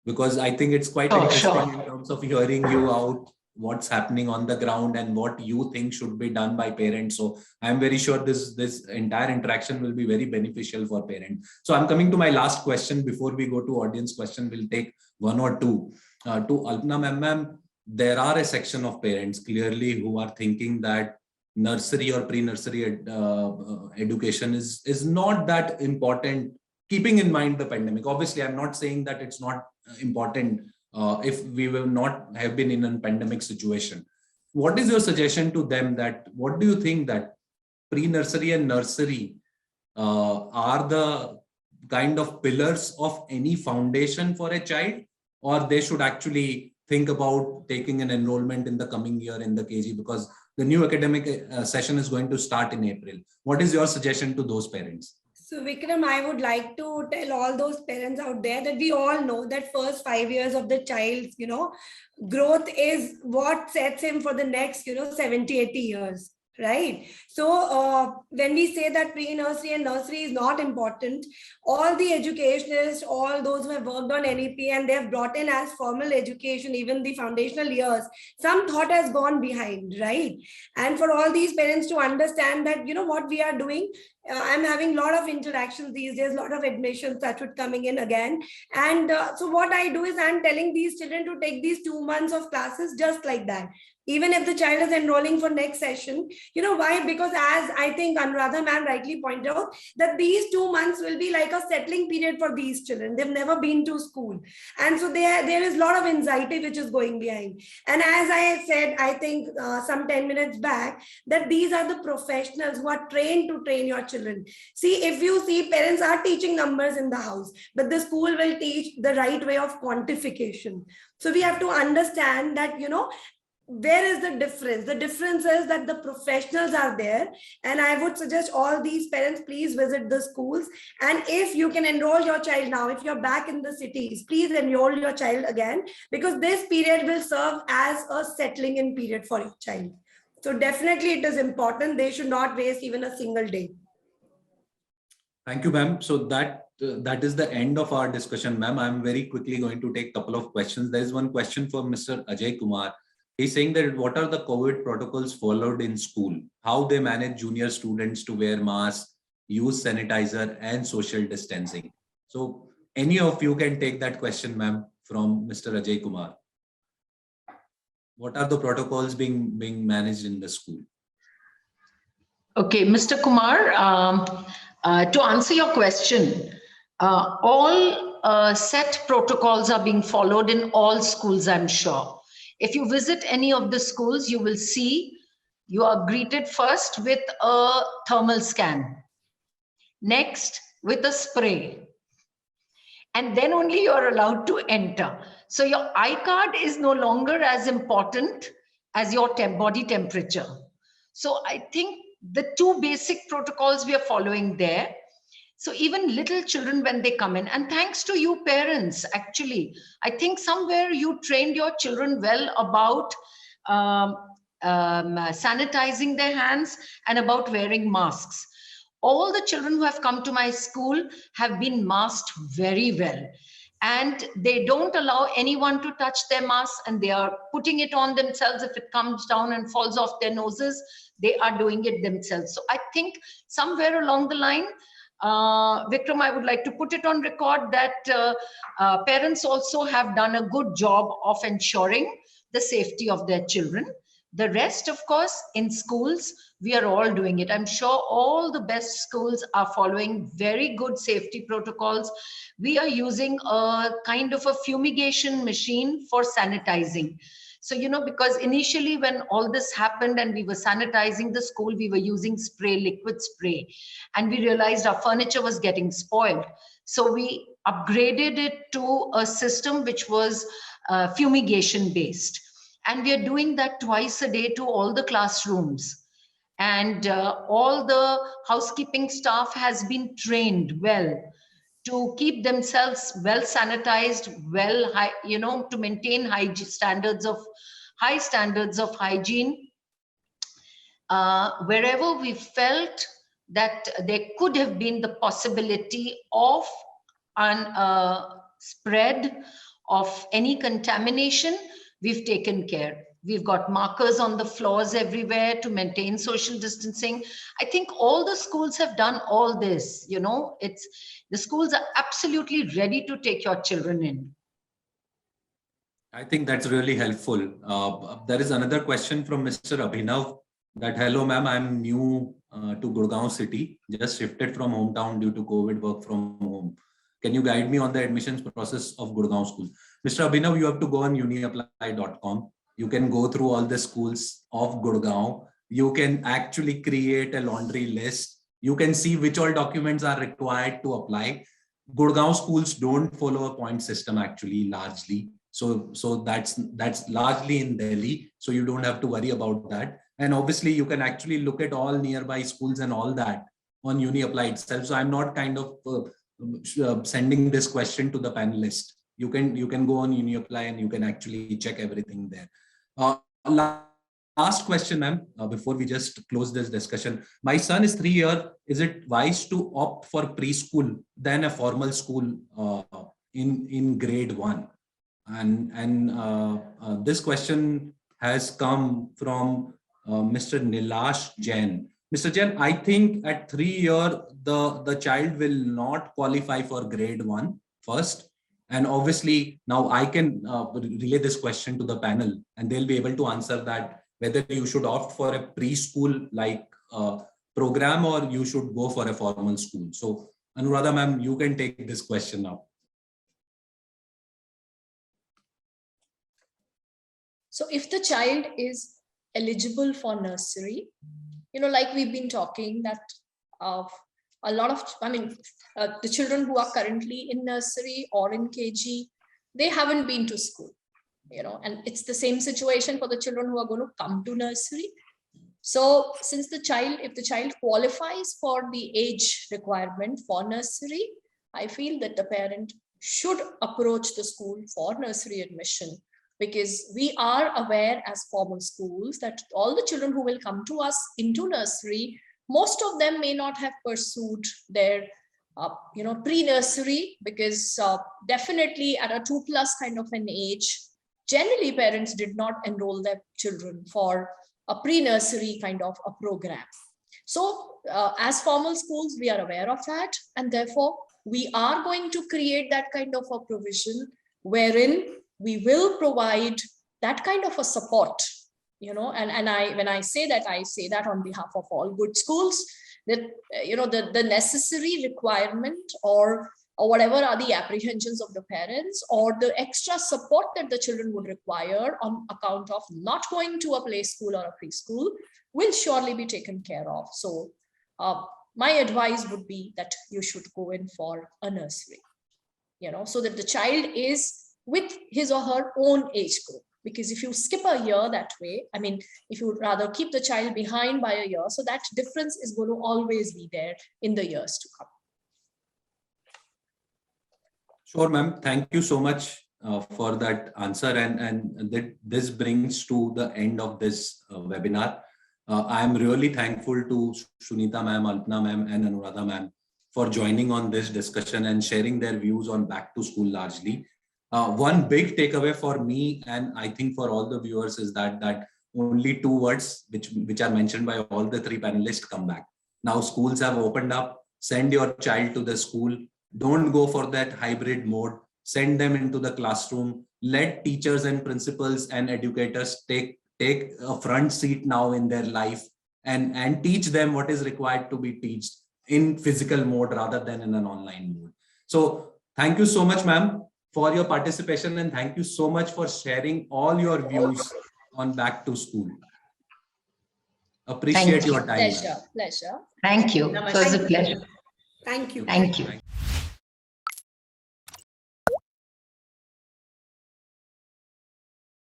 [SPEAKER 1] because I think it's quite interesting in terms of hearing you out, what's happening on the ground and what you think should be done by parents. So I'm very sure this entire interaction will be very beneficial for parents. So I'm coming to my last question before we go to audience question. We'll take 1 or 2. To Alpna ma'am, there are a section of parents clearly who are thinking that nursery or pre-nursery education is not that important, keeping in mind the pandemic. Obviously, I'm not saying that it's not important if we will not have been in a pandemic situation. What is your suggestion to them? That what do you think that pre-nursery and nursery are the kind of pillars of any foundation for a child, or they should actually think about taking an enrollment in the coming year in the KG, because the new academic session is going to start in April? What is your suggestion to those parents?
[SPEAKER 2] So Vikram, I would like to tell all those parents out there that we all know that first 5 years of the child's, growth is what sets him for the next, 70, 80 years. Right. So when we say that pre-nursery and nursery is not important, all the educationists, all those who have worked on NEP and they have brought in as formal education, even the foundational years, some thought has gone behind, right? And for all these parents to understand that, what we are doing, I'm having a lot of interactions these days, a lot of admissions that would coming in again. And so what I do is I'm telling these children to take these 2 months of classes just like that. Even if the child is enrolling for next session, why? Because as I think Anuradha ma'am rightly pointed out, that these 2 months will be like a settling period for these children. They've never been to school. And so there is a lot of anxiety which is going behind. And as I said, I think some 10 minutes back, that these are the professionals who are trained to train your children. See, if you see, parents are teaching numbers in the house, but the school will teach the right way of quantification. So we have to understand that, where is the difference? The difference is that the professionals are there. And I would suggest all these parents, please visit the schools. And if you can enroll your child now, if you're back in the cities, please enroll your child again, because this period will serve as a settling in period for your child. So definitely it is important. They should not waste even a single day.
[SPEAKER 1] Thank you, ma'am. So that is the end of our discussion, ma'am. I'm very quickly going to take a couple of questions. There is one question for Mr. Ajay Kumar. He's saying that what are the COVID protocols followed in school? How they manage junior students to wear masks, use sanitizer, and social distancing? So any of you can take that question, ma'am, from Mr. Ajay Kumar. What are the protocols being managed in the school?
[SPEAKER 4] Okay, Mr. Kumar, to answer your question, all set protocols are being followed in all schools, I'm sure. If you visit any of the schools, you will see you are greeted first with a thermal scan, next with a spray, and then only you're allowed to enter. So your I-card is no longer as important as your body temperature. So I think the two basic protocols we are following there. So even little children, when they come in, and thanks to you parents, actually, I think somewhere you trained your children well about sanitizing their hands and about wearing masks. All the children who have come to my school have been masked very well. And they don't allow anyone to touch their mask, and they are putting it on themselves. If it comes down and falls off their noses, they are doing it themselves. So I think somewhere along the line, Vikram, I would like to put it on record that parents also have done a good job of ensuring the safety of their children. The rest, of course, in schools, we are all doing it. I'm sure all the best schools are following very good safety protocols. We are using a kind of a fumigation machine for sanitizing. So, you know, because initially when all this happened and we were sanitizing the school, we were using spray, liquid spray, and we realized our furniture was getting spoiled. So we upgraded it to a system which was fumigation based. And we are doing that twice a day to all the classrooms. And all the housekeeping staff has been trained well to keep themselves well sanitized, well, you know, to maintain high standards of hygiene. Wherever we felt that there could have been the possibility of spread of any contamination, we've taken care. We've got markers on the floors everywhere to maintain social distancing. I think all the schools have done all this, you know, the schools are absolutely ready to take your children in.
[SPEAKER 1] I think that's really helpful. There is another question from Mr. Abhinav that, hello ma'am, I'm new to Gurugram city, just shifted from hometown due to COVID, work from home. Can you guide me on the admissions process of Gurugram school? Mr. Abhinav, you have to go on uniapply.com. You can go through all the schools of Gurugram. You can actually create a laundry list. You can see which all documents are required to apply. Gurugram schools don't follow a point system actually, largely. So that's largely in Delhi. So you don't have to worry about that. And obviously you can actually look at all nearby schools and all that on UniApply itself. So I'm not kind of sending this question to the panelist. You can go on UniApply and you can actually check everything there. Last question, ma'am, before we just close this discussion. My son is 3 years. Is it wise to opt for preschool than a formal school in grade 1? And this question has come from Mr. Nilash Jain. Mr. Jain, I think at 3 years, the child will not qualify for grade 1 first. And obviously, now I can relay this question to the panel and they'll be able to answer that, whether you should opt for a preschool like program or you should go for a formal school. So Anuradha ma'am, you can take this question now.
[SPEAKER 3] So if the child is eligible for nursery, you know, like we've been talking that a lot of, the children who are currently in nursery or in KG, they haven't been to school, you know, and it's the same situation for the children who are going to come to nursery. So since if the child qualifies for the age requirement for nursery, I feel that the parent should approach the school for nursery admission, because we are aware as formal schools that all the children who will come to us into nursery, most of them may not have pursued their pre-nursery, because definitely at a 2+ kind of an age, generally parents did not enroll their children for a pre-nursery kind of a program. So as formal schools, we are aware of that, and therefore we are going to create that kind of a provision wherein we will provide that kind of a support, and when I say that on behalf of all good schools, that the necessary requirement or whatever are the apprehensions of the parents or the extra support that the children would require on account of not going to a play school or a preschool will surely be taken care of. So my advice would be that you should go in for a nursery, so that the child is with his or her own age group. Because if you skip a year that way, I mean, if you would rather keep the child behind by a year, so that difference is going to always be there in the years to come.
[SPEAKER 1] Sure, ma'am. Thank you so much for that answer. And this brings to the end of this webinar. I am really thankful to Sunita ma'am, Alpana ma'am, and Anuradha ma'am for joining on this discussion and sharing their views on back to school largely. One big takeaway for me, and I think for all the viewers, is that only 2 words which are mentioned by all the 3 panelists: come back. Now schools have opened up. Send your child to the school. Don't go for that hybrid mode. Send them into the classroom. Let teachers and principals and educators take a front seat now in their life and teach them what is required to be taught in physical mode rather than in an online mode. So thank you so much, ma'am, for your participation, and thank you so much for sharing all your views on back to school. Appreciate your time.
[SPEAKER 3] Pleasure.
[SPEAKER 4] Thank you. It was a pleasure.
[SPEAKER 2] Thank you.
[SPEAKER 4] Thank you.